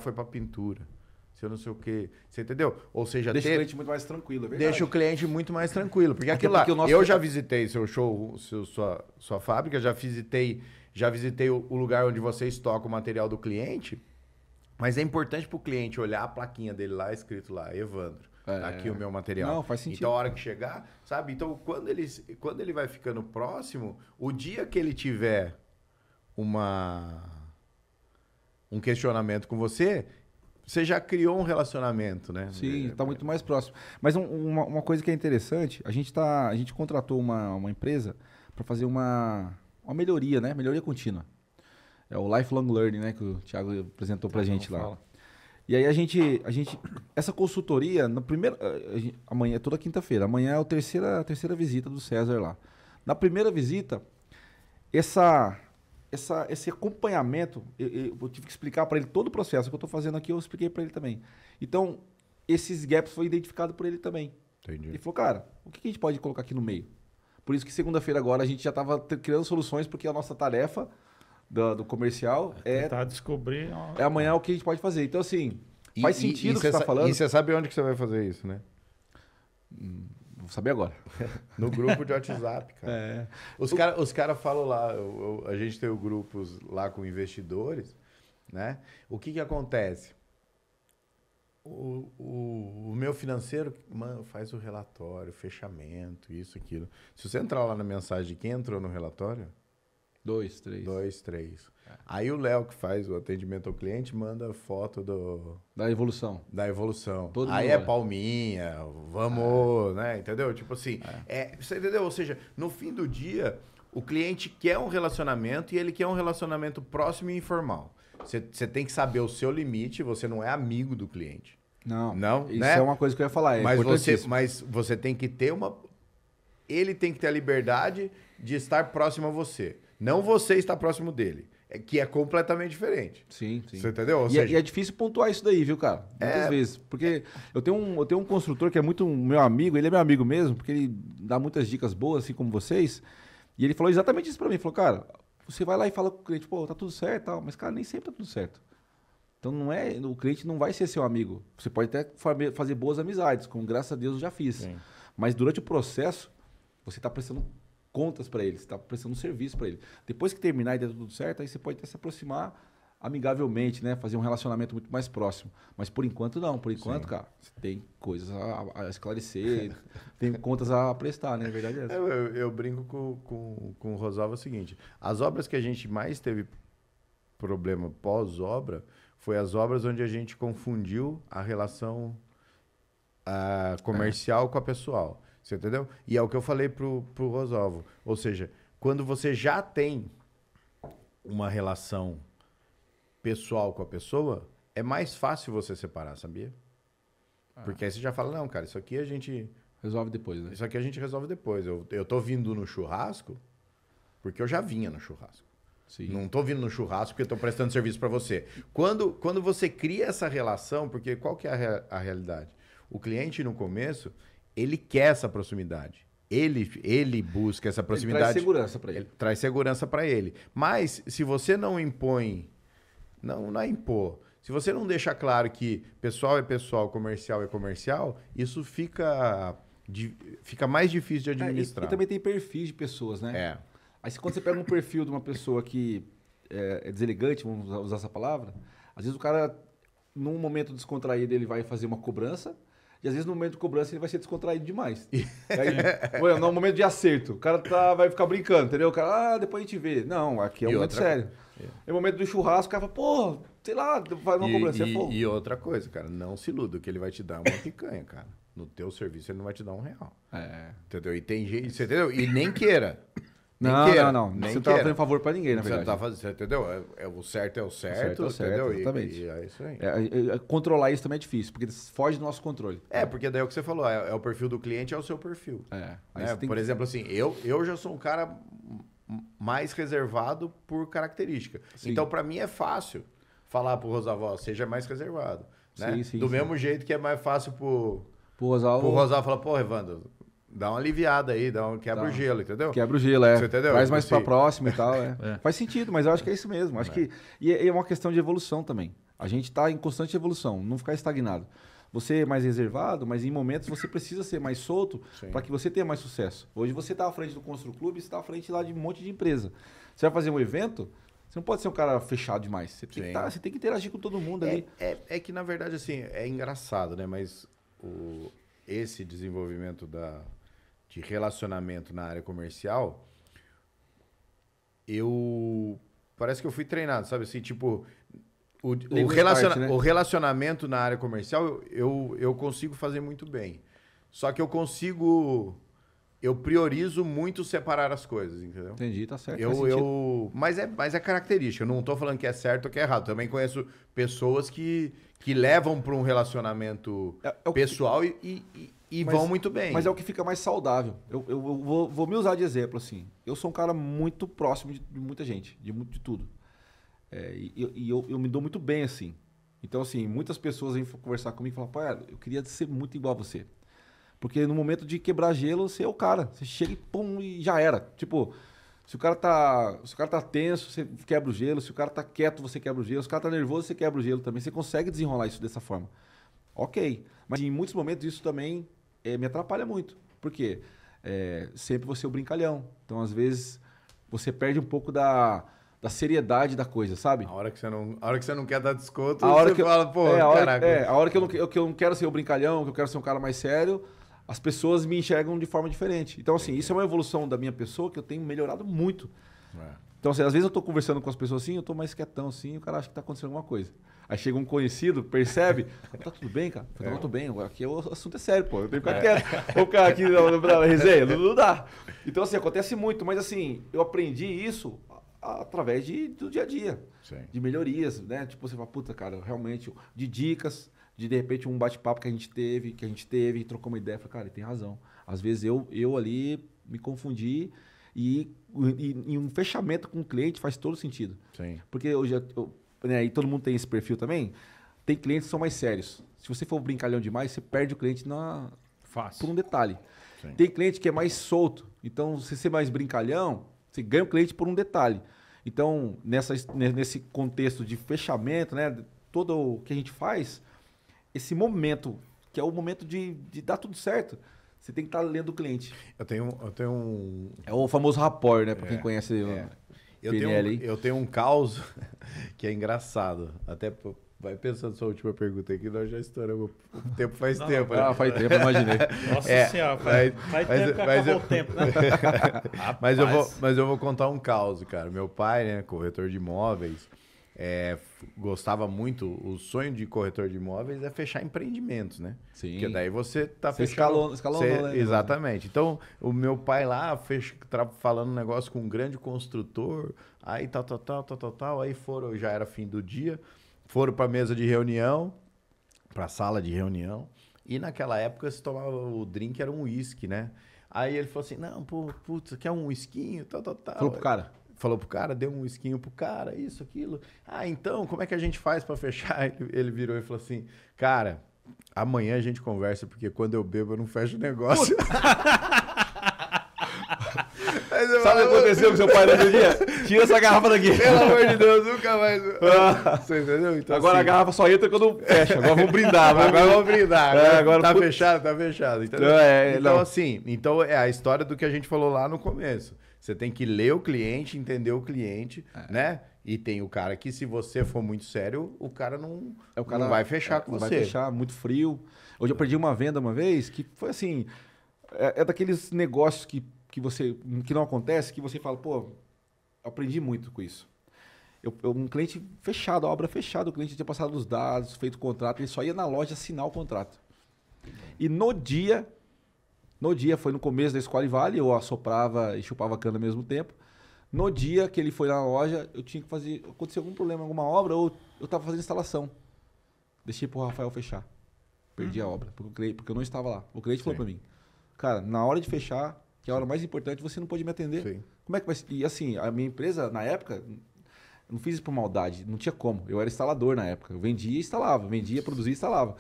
foi para pintura, seu não sei o quê, você entendeu? Ou seja, deixa o cliente muito mais tranquilo, é verdade. Deixa o cliente muito mais tranquilo, porque aquilo lá, eu já visitei seu show, sua fábrica, já visitei o lugar onde você estoca o material do cliente, mas é importante para o cliente olhar a plaquinha dele lá, escrito lá, Evandro, tá aqui o meu material. Não, faz sentido. Então, a hora que chegar, sabe? Então, quando ele vai ficando próximo, o dia que ele tiver um questionamento com você já criou um relacionamento, né? Sim, está muito mais próximo. Mas uma coisa que é interessante, a gente contratou uma empresa para fazer uma melhoria, né? Melhoria contínua. É o Lifelong Learning, né? Que o Thiago apresentou para a gente lá. Fala. E aí a gente essa consultoria, amanhã é toda quinta-feira, amanhã é a terceira visita do César lá. Na primeira visita, esse acompanhamento, eu tive que explicar para ele todo o processo que eu estou fazendo aqui, eu expliquei para ele também. Então, esses gaps foram identificados por ele também. Entendi. Ele falou, cara, o que a gente pode colocar aqui no meio? Por isso que segunda-feira agora a gente já estava criando soluções, porque a nossa tarefa do comercial tentar descobrir. É amanhã o que a gente pode fazer. Então, assim, faz sentido o que você está falando. E você sabe onde que você vai fazer isso, né? Vou saber agora. No grupo de WhatsApp, cara. Os caras falam lá, a gente tem grupos lá com investidores, né? O que acontece? O meu financeiro, mano, faz o relatório, fechamento, isso, aquilo. Se você entrar lá na mensagem de quem entrou no relatório, 2, 3. 2, 3. Aí o Léo, que faz o atendimento ao cliente, manda foto da evolução. Da evolução. Todo aí mundo é olha. palminha, vamos, né? Entendeu? Tipo assim, você entendeu? Ou seja, no fim do dia, o cliente quer um relacionamento e ele quer um relacionamento próximo e informal. Você tem que saber o seu limite, você não é amigo do cliente. Não, isso né? é uma coisa que eu ia falar, mas você tem que ter uma... Ele tem que ter a liberdade de estar próximo a você. Não você estar próximo dele. Que é completamente diferente. Sim. Você entendeu? Ou E seja, é difícil pontuar isso daí, viu, cara? Muitas vezes. Porque eu tenho um construtor que é muito meu amigo, ele é meu amigo mesmo, porque ele dá muitas dicas boas, assim como vocês. E ele falou exatamente isso pra mim. Ele falou, cara, você vai lá e fala com o cliente, pô, tá tudo certo e tal, mas, cara, nem sempre tá tudo certo. Então o cliente não vai ser seu amigo. Você pode até fazer boas amizades, como graças a Deus eu já fiz. Sim. Mas durante o processo, você tá prestando contas para ele, você está prestando um serviço para ele. Depois que terminar e der tudo certo, aí você pode até se aproximar amigavelmente, né? Fazer um relacionamento muito mais próximo. Mas por enquanto não. Por enquanto, cara, você tem coisas a esclarecer, tem contas a prestar, né? A verdade é essa. Eu brinco com o Rosalvo, é o seguinte, as obras que a gente mais teve problema pós-obra foi as obras onde a gente confundiu a relação comercial com a pessoal. Você entendeu? E é o que eu falei pro Rosalvo. Ou seja, quando você já tem uma relação pessoal com a pessoa, é mais fácil você separar, sabia? Porque aí você já fala, não, cara, isso aqui a gente... Resolve depois, né? Isso aqui a gente resolve depois. Eu tô vindo no churrasco porque eu já vinha no churrasco. Sim. Não tô vindo no churrasco porque eu tô prestando serviço para você. Quando você cria essa relação, porque qual que é a realidade? O cliente, no começo... Ele quer essa proximidade. Ele busca essa proximidade. Ele traz segurança para ele. Traz segurança para ele. Mas se você não impõe, não é impor. Se você não deixa claro que pessoal é pessoal, comercial é comercial, isso fica mais difícil de administrar. E também tem perfis de pessoas, né? Aí quando você pega um perfil de uma pessoa que é deselegante, vamos usar essa palavra, às vezes o cara, num momento descontraído, ele vai fazer uma cobrança. E às vezes no momento de cobrança ele vai ser descontraído demais. Aí, no momento de acerto, o cara vai ficar brincando, entendeu? O cara, depois a gente vê. Não, aqui é um momento sério. No momento do churrasco, o cara fala, pô, sei lá, faz uma cobrança. E outra coisa, cara, não se iluda que ele vai te dar uma picanha, cara. No teu serviço ele não vai te dar R$1. Entendeu? E tem jeito, você entendeu? E nem queira. Não. Você não tá fazendo favor pra ninguém, na verdade. Você não tá fazendo, entendeu? O o certo, certo é o entendeu? certo, exatamente. E é isso aí. Controlar isso também é difícil, porque foge do nosso controle. Porque daí é o que você falou, é o perfil do cliente, é o seu perfil. Por exemplo, assim, eu já sou um cara mais reservado por característica. Sim. Então, pra mim é fácil falar pro Rosalvo, seja mais reservado. Né? Sim, do mesmo jeito que é mais fácil pro Rosalvo falar, pô, Evandro, dá uma aliviada aí, quebra o gelo, entendeu? Quebra o gelo, Você entendeu? Traz mais pra próxima e tal, Faz sentido, mas eu acho que é isso mesmo. Acho que e é uma questão de evolução também. A gente tá em constante evolução, não ficar estagnado. Você é mais reservado, mas em momentos você precisa ser mais solto para que você tenha mais sucesso. Hoje você tá à frente do Constru Clube, você tá à frente lá de um monte de empresa. Você vai fazer um evento, você não pode ser um cara fechado demais. Você tem que interagir com todo mundo ali. É que, na verdade, assim, é engraçado, né? Mas esse desenvolvimento de relacionamento na área comercial, parece que eu fui treinado, sabe? Assim, tipo, o relacionamento na área comercial eu consigo fazer muito bem. Só que eu priorizo muito separar as coisas, entendeu? Entendi, tá certo. Mas é característica, eu não tô falando que é certo ou que é errado. Também conheço pessoas que levam para um relacionamento pessoal e vão muito bem. Mas é o que fica mais saudável. Eu vou me usar de exemplo, assim. Eu sou um cara muito próximo de muita gente, de tudo. Eu me dou muito bem, assim. Então, assim, muitas pessoas vêm conversar comigo e falam, pai, eu queria ser muito igual a você. Porque no momento de quebrar gelo, você é o cara. Você chega e pum, e já era. Tipo, se o cara tá tenso, você quebra o gelo. Se o cara tá quieto, você quebra o gelo. Se o cara tá nervoso, você quebra o gelo também. Você consegue desenrolar isso dessa forma. Ok. Mas em muitos momentos isso também me atrapalha muito. Por quê? Sempre você é o brincalhão. Então, às vezes, você perde um pouco da seriedade da coisa, sabe? A hora que você não quer dar desconto, você fala, pô, caraca. A hora que eu não quero ser o brincalhão, que eu quero ser um cara mais sério, as pessoas me enxergam de forma diferente. Então, assim, isso é uma evolução da minha pessoa que eu tenho melhorado muito. Então, assim, às vezes eu tô conversando com as pessoas assim, eu tô mais quietão assim, e o cara acha que tá acontecendo alguma coisa. Aí chega um conhecido, percebe, tá tudo bem, cara? Eu falo, tudo bem, aqui o assunto é sério, pô, eu tenho que ficar quieto. O cara aqui na resenha, não dá. Então, assim, acontece muito, mas assim, eu aprendi isso através do dia a dia, de melhorias, né? Tipo, você fala, puta, cara, realmente, de dicas, de repente um bate-papo que a gente teve, trocou uma ideia, falei, cara, ele tem razão. Às vezes eu ali me confundi e um fechamento com o cliente faz todo sentido. Sim. Porque hoje, né, e todo mundo tem esse perfil também, tem clientes que são mais sérios. Se você for brincalhão demais, você perde o cliente por um detalhe. Sim. Tem cliente que é mais solto, então se você ser mais brincalhão, você ganha o cliente por um detalhe. Então, nesse contexto de fechamento, né, todo o que a gente faz, esse momento, que é o momento de dar tudo certo, você tem que estar lendo o cliente. Eu tenho um... É o famoso rapport, né? Para quem conhece o PNL. Eu tenho um caos que é engraçado. Até vai pensando na sua última pergunta aqui, nós já estouramos o tempo faz tempo. Né? Faz tempo, imaginei. Nossa Senhora, faz tempo que acabou o tempo, né? mas eu vou contar um caos, cara. Meu pai, né, corretor de imóveis, gostava muito, o sonho de corretor de imóveis é fechar empreendimentos, né? Sim. Porque daí você tá fechando... Escalonou, né? Exatamente. Então, o meu pai lá falando um negócio com um grande construtor, aí tal, aí já era fim do dia, foram pra mesa de reunião, pra sala de reunião, e naquela época se tomava o drink, era um uísque, né? Aí ele falou assim, não, putz, quer um uisquinho, tal. Falou pro cara? Falou pro cara, deu um whiskinho pro cara, isso, aquilo. Ah, então, como é que a gente faz pra fechar? Ele virou e falou assim, cara, amanhã a gente conversa, porque quando eu bebo eu não fecho o negócio. Sabe o que aconteceu com seu pai no outro dia? Tira essa garrafa daqui. Pelo amor de Deus, nunca mais. Você entendeu? Então, agora assim, a garrafa só entra quando fecha. Agora vamos brindar. Agora vamos brindar. Agora tá fechado, tá fechado. Então, assim, é a história do que a gente falou lá no começo. Você tem que ler o cliente, entender o cliente, né? E tem o cara que, se você for muito sério, o cara não vai fechar com você. Não vai fechar, muito frio. Hoje eu perdi uma venda uma vez que foi assim... É daqueles negócios que não acontece, que você fala, pô, eu aprendi muito com isso. Um cliente fechado, a obra fechada, o cliente tinha passado os dados, feito o contrato, ele só ia na loja assinar o contrato. E no dia, foi no começo da Squale Valley, eu assoprava e chupava a cana ao mesmo tempo. No dia que ele foi na loja, eu tinha que fazer, aconteceu algum problema, alguma obra, ou eu estava fazendo instalação. Deixei pro Rafael fechar. Perdi a obra, porque eu não estava lá. O cliente falou para mim, cara, na hora de fechar, que é a hora mais importante, você não pode me atender. Sim. Como é que vai ser? E assim, a minha empresa, na época, eu não fiz isso por maldade, não tinha como. Eu era instalador na época. Eu vendia e instalava, produzia e instalava.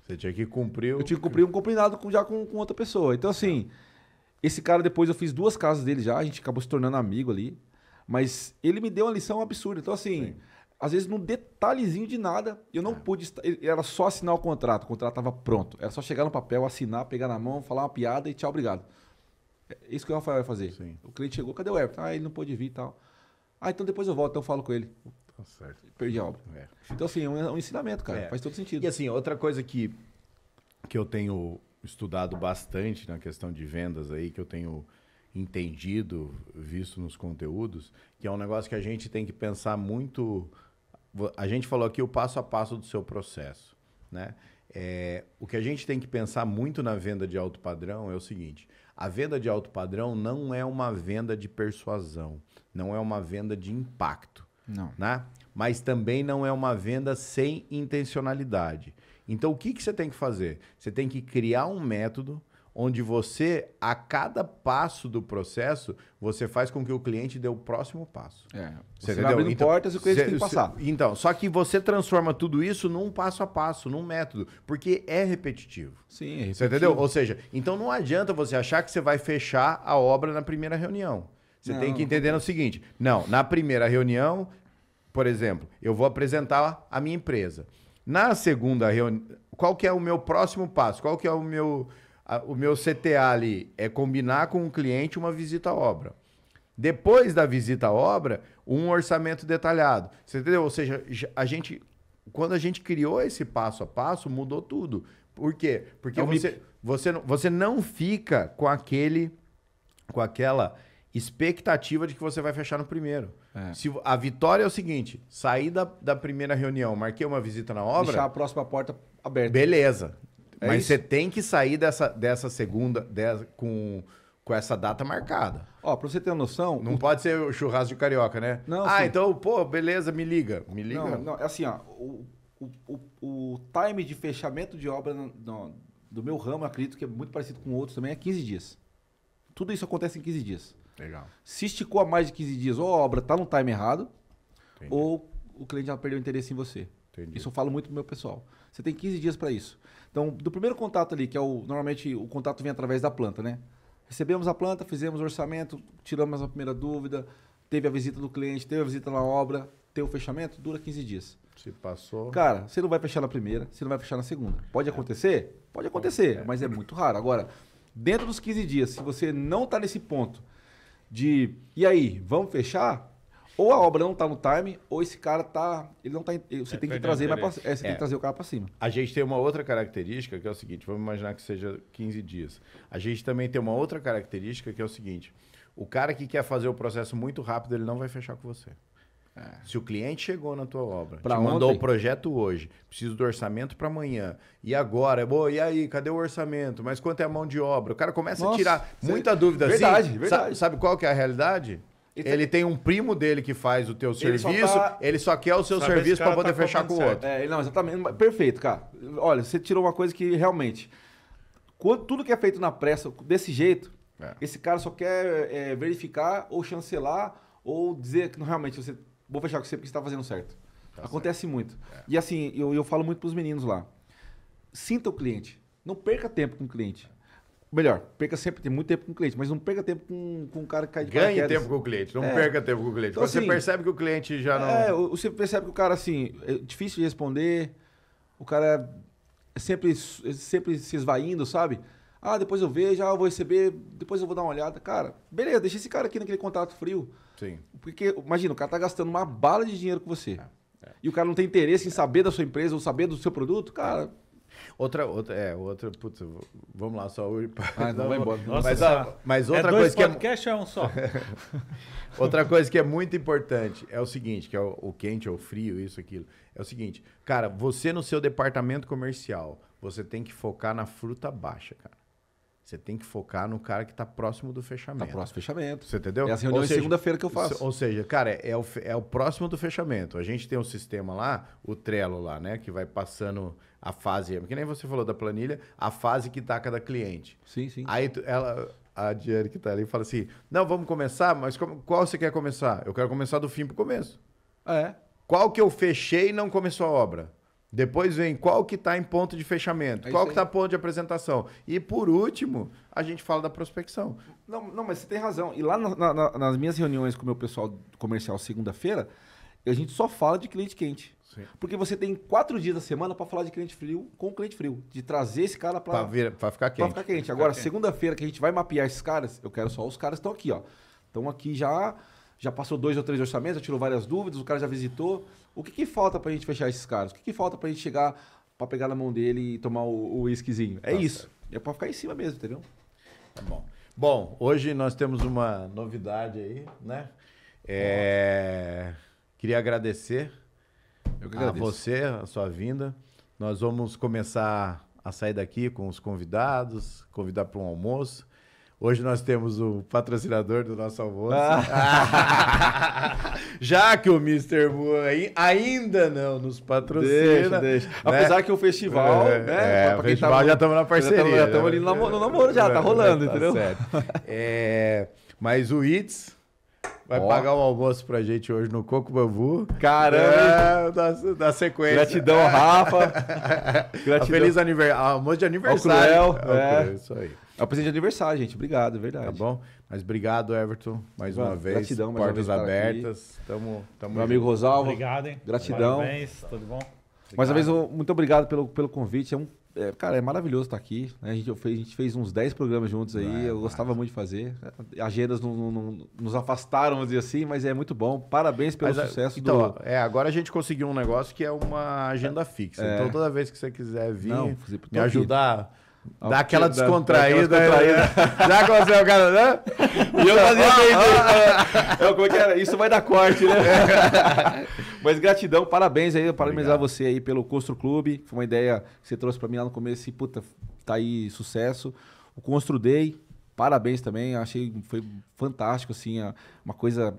Você tinha que cumprir Eu tinha que cumprir um combinado já com outra pessoa. Então, assim, esse cara depois eu fiz 2 casas dele já, a gente acabou se tornando amigo ali. Mas ele me deu uma lição absurda. Então, assim, às vezes num detalhezinho de nada, eu não pude... Era só assinar o contrato estava pronto. Era só chegar no papel, assinar, pegar na mão, falar uma piada e tchau, obrigado. É isso que o Rafael vai fazer. Sim. O cliente chegou, cadê o Everton? Ah, ele não pôde vir e tal. Ah, então depois eu volto, então eu falo com ele. Tá certo. Perdi a obra. Então, assim, é um ensinamento, cara. Faz todo sentido. E assim, outra coisa que eu tenho estudado bastante na questão de vendas aí, que eu tenho entendido, visto nos conteúdos, que é um negócio que a gente tem que pensar muito... A gente falou aqui o passo a passo do seu processo, né? O que a gente tem que pensar muito na venda de alto padrão é o seguinte: a venda de alto padrão não é uma venda de persuasão, não é uma venda de impacto, não, né? Mas também não é uma venda sem intencionalidade. Então, o que você tem que fazer? Você tem que criar um método onde você, a cada passo do processo, você faz com que o cliente dê o próximo passo. Você vai abrindo portas e o cliente tem que passar. Então, só que você transforma tudo isso num passo a passo, num método, porque é repetitivo. Sim, é repetitivo. Você entendeu? Ou seja, então não adianta você achar que você vai fechar a obra na primeira reunião. Você tem que entender o seguinte: não, na primeira reunião, por exemplo, eu vou apresentar a minha empresa. Na segunda reunião, qual que é o meu próximo passo? Qual que é o meu CTA ali? É combinar com o cliente uma visita à obra. Depois da visita à obra, um orçamento detalhado. Você entendeu? Ou seja, quando a gente criou esse passo a passo, mudou tudo. Por quê? Porque você não fica com aquela expectativa de que você vai fechar no primeiro. É. Se a vitória é o seguinte, sair da primeira reunião, marquei uma visita na obra... Deixar a próxima porta aberta. Beleza. É Mas isso. você tem que sair dessa segunda com essa data marcada. Ó, pra você ter uma noção... Não pode ser o churrasco de carioca, né? Não, ah, sim. então, pô, beleza, me liga. Me liga. Não, é assim, ó, o time de fechamento de obra do meu ramo, eu acredito que é muito parecido com outros também, é 15 dias. Tudo isso acontece em 15 dias. Legal. Se esticou a mais de 15 dias, ou a obra está no time errado, Entendi. ou o cliente já perdeu o interesse em você. Entendi. Isso eu falo muito pro meu pessoal. Você tem 15 dias para isso. Então, do primeiro contato ali, que é normalmente o contato vem através da planta, né? Recebemos a planta, fizemos o orçamento, tiramos a primeira dúvida, teve a visita do cliente, teve a visita na obra, teve o fechamento, dura 15 dias. Se passou... Cara, você não vai fechar na primeira, você não vai fechar na segunda. Pode acontecer? Pode acontecer, mas é muito raro. Agora, dentro dos 15 dias, se você não está nesse ponto de, e aí, vamos fechar? Ou a obra não está no time, ou esse cara tá, ele não tá, você tem que trazer mais pra, você tem que trazer o cara para cima. A gente tem uma outra característica que é o seguinte, vamos imaginar que seja 15 dias. A gente também tem uma outra característica que é o seguinte, o cara que quer fazer o processo muito rápido, ele não vai fechar com você. Se o cliente chegou na tua obra, Pra te mandou ontem? o projeto hoje, preciso do orçamento para amanhã, e agora? E aí, cadê o orçamento? Mas quanto é a mão de obra? O cara começa a tirar muita dúvida verdade, assim. verdade. Sabe qual que é a realidade? Ele tem um primo dele que faz o teu Ele só serviço, tá- ele só quer o seu Sabe, serviço esse cara para poder tá fechar com o comendo outro. Não, exatamente. Perfeito, cara. Olha, você tirou uma coisa que realmente, tudo que é feito na pressa, desse jeito, esse cara só quer verificar ou chancelar ou dizer que não, realmente você vou fechar com você porque você está fazendo certo. Acontece muito. E assim, eu falo muito para os meninos lá. Sinta o cliente. Não perca tempo com o cliente. Melhor, perca sempre, tem muito tempo com o cliente, mas não perca tempo com um cara que cai de Ganhe paraquedas. tempo com o cliente, não perca tempo com o cliente. Então, Quando você assim, percebe que o cliente já não... você percebe que o cara, assim, é difícil de responder, o cara é sempre se esvaindo, sabe? Ah, depois eu vejo, eu vou receber, depois eu vou dar uma olhada. Cara, beleza, deixa esse cara aqui naquele contato frio. Sim. Porque, imagina, o cara tá gastando uma bala de dinheiro com você. E o cara não tem interesse em saber da sua empresa ou saber do seu produto, cara... Outra, putz, vamos lá, só hoje. Não vai embora. Nossa, mas outra dois coisa que podcasts é um só. outra coisa que é muito importante é o seguinte, que é o quente ou frio, isso, aquilo. É o seguinte, cara, você no seu departamento comercial, você tem que focar na fruta baixa, cara. Você tem que focar no cara que está próximo do fechamento. Tá próximo do fechamento. Você entendeu? É as reuniões de segunda-feira que eu faço. Ou seja, cara, é o próximo do fechamento. A gente tem um sistema lá, o Trello lá, né? Que vai passando a fase, que nem você falou da planilha, a fase que tá cada cliente. Sim, sim. Aí a Diane que tá ali fala assim, não, vamos começar, mas qual você quer começar? Eu quero começar do fim pro começo. Qual que eu fechei e não começou a obra? Depois vem qual que está em ponto de fechamento, qual que está ponto de apresentação. E por último, a gente fala da prospecção. Não, mas você tem razão. E lá nas minhas reuniões com o meu pessoal comercial segunda-feira, a gente só fala de cliente quente. Sim. Porque você tem 4 dias da semana para falar de cliente frio com o cliente frio. De trazer esse cara para ficar quente. Pra ficar quente. Agora, segunda-feira que a gente vai mapear esses caras, eu quero só os caras que estão aqui, ó. Estão aqui já passou 2 ou 3 orçamentos, já tirou várias dúvidas, o cara já visitou. O que falta pra gente fechar esses caras? O que falta pra gente chegar pra pegar na mão dele e tomar o whiskyzinho? É isso. Certo. É pra ficar em cima mesmo, entendeu? Tá bom. Bom, hoje nós temos uma novidade aí, né? Queria agradecer a você, a sua vinda. Nós vamos começar a sair daqui com os convidados, convidar para um almoço. Hoje nós temos o patrocinador do nosso almoço. Já que o Mr. Mu ainda não nos patrocina. Deixa. Né? Apesar que o festival, o festival já estamos na parceria. Já estamos ali no namoro, já tá rolando, entendeu? Certo. Mas o Itz vai pagar um almoço pra gente hoje no Coco Bambu. Caramba! Da sequência. Gratidão, Rafa. Gratidão. Feliz almoço de aniversário. Ao Cruel, Isso aí. É o presente de aniversário, gente. Obrigado, é verdade. Tá bom? Mas obrigado, Everton, mais uma vez. Gratidão, mais portas uma vez abertas. Tamo Meu amigo Rosalvo. Obrigado, hein? Gratidão. Parabéns, tudo bom? Mais uma vez, muito obrigado pelo convite. Cara, é maravilhoso estar aqui. Né? A gente fez uns 10 programas juntos aí. Eu gostava muito de fazer. Agendas não nos afastaram, vamos dizer assim, mas é muito bom. Parabéns pelo sucesso. Então, agora a gente conseguiu um negócio que é uma agenda fixa. Então, toda vez que você quiser vir me ajudar Dá aquela descontraída. Já aconteceu o cara, né? E eu fazia como é que era? Isso vai dar corte, né? Mas gratidão, parabéns aí, parabenizar você aí pelo Constru Clube. Foi uma ideia que você trouxe pra mim lá no começo e, puta, tá aí sucesso. O Constru Day, parabéns também, achei foi fantástico, assim, uma coisa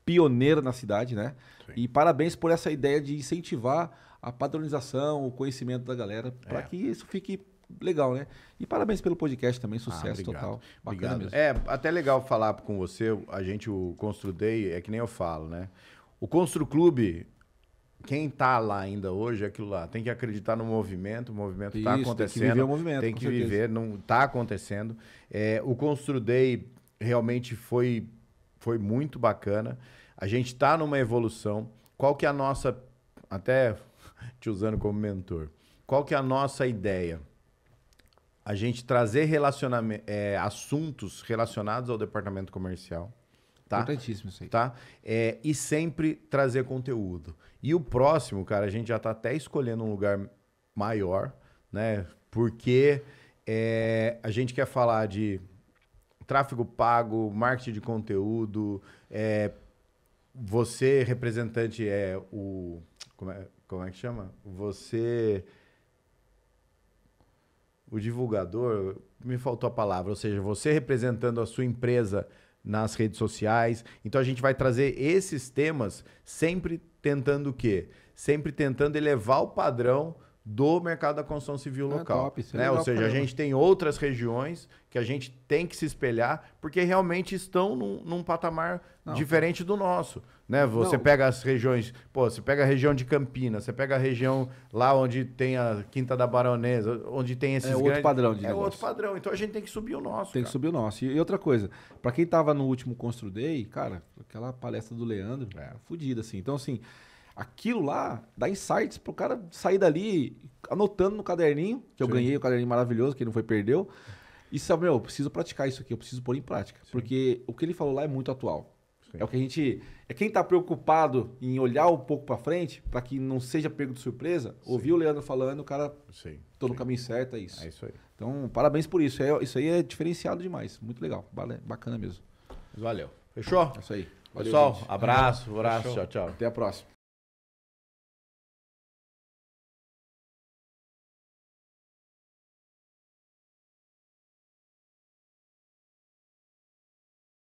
pioneira na cidade, né? Sim. E parabéns por essa ideia de incentivar a padronização, o conhecimento da galera, para que isso fique legal, né? E parabéns pelo podcast também, sucesso total. Bacana mesmo. É até legal falar com você, o Constru Day, é que nem eu falo, né? O Constru Clube, quem tá lá ainda hoje, é aquilo lá, tem que acreditar no movimento, o movimento tá acontecendo. Tem que viver o movimento, tem que viver, não tá acontecendo. O Constru Day realmente foi muito bacana. A gente tá numa evolução. Qual que é a nossa, até te usando como mentor, qual que é a nossa ideia? A gente trazer assuntos relacionados ao departamento comercial. Tá? Importantíssimo isso aí. Tá? E sempre trazer conteúdo. E o próximo, cara, a gente já tá até escolhendo um lugar maior, né? Porque a gente quer falar de tráfego pago, marketing de conteúdo, você, representante, como é que chama? Você... O divulgador, me faltou a palavra, ou seja, você representando a sua empresa nas redes sociais. Então a gente vai trazer esses temas sempre tentando o quê? Sempre tentando elevar o padrão do mercado da construção civil local. Top, né? Ou seja, a gente tem outras regiões que a gente tem que se espelhar porque realmente estão num patamar diferente do nosso. Né? Você pega as regiões, você pega a região de Campinas, você pega a região lá onde tem a Quinta da Baronesa, onde tem esses grandes... outro padrão de negócio. Outro padrão. Então a gente tem que subir o nosso. Tem que subir o nosso. E outra coisa, para quem tava no último Constru Day, cara, aquela palestra do Leandro, fodida, assim. Então, assim, aquilo lá dá insights pro cara sair dali anotando no caderninho, que eu ganhei o caderninho maravilhoso, que ele não foi, perdeu. E sabe, eu preciso praticar isso aqui, eu preciso pôr em prática. Sim. Porque o que ele falou lá é muito atual. Sim. É o que a gente... É quem tá preocupado em olhar um pouco para frente, para que não seja pego de surpresa, ouvir o Leandro falando, o cara... Tô no caminho certo, é isso. É isso aí. Então, parabéns por isso. Isso aí é diferenciado demais. Muito legal. Bacana mesmo. Valeu. Fechou? É isso aí. Valeu, pessoal, gente. Abraço. Tchau, tchau. Até a próxima.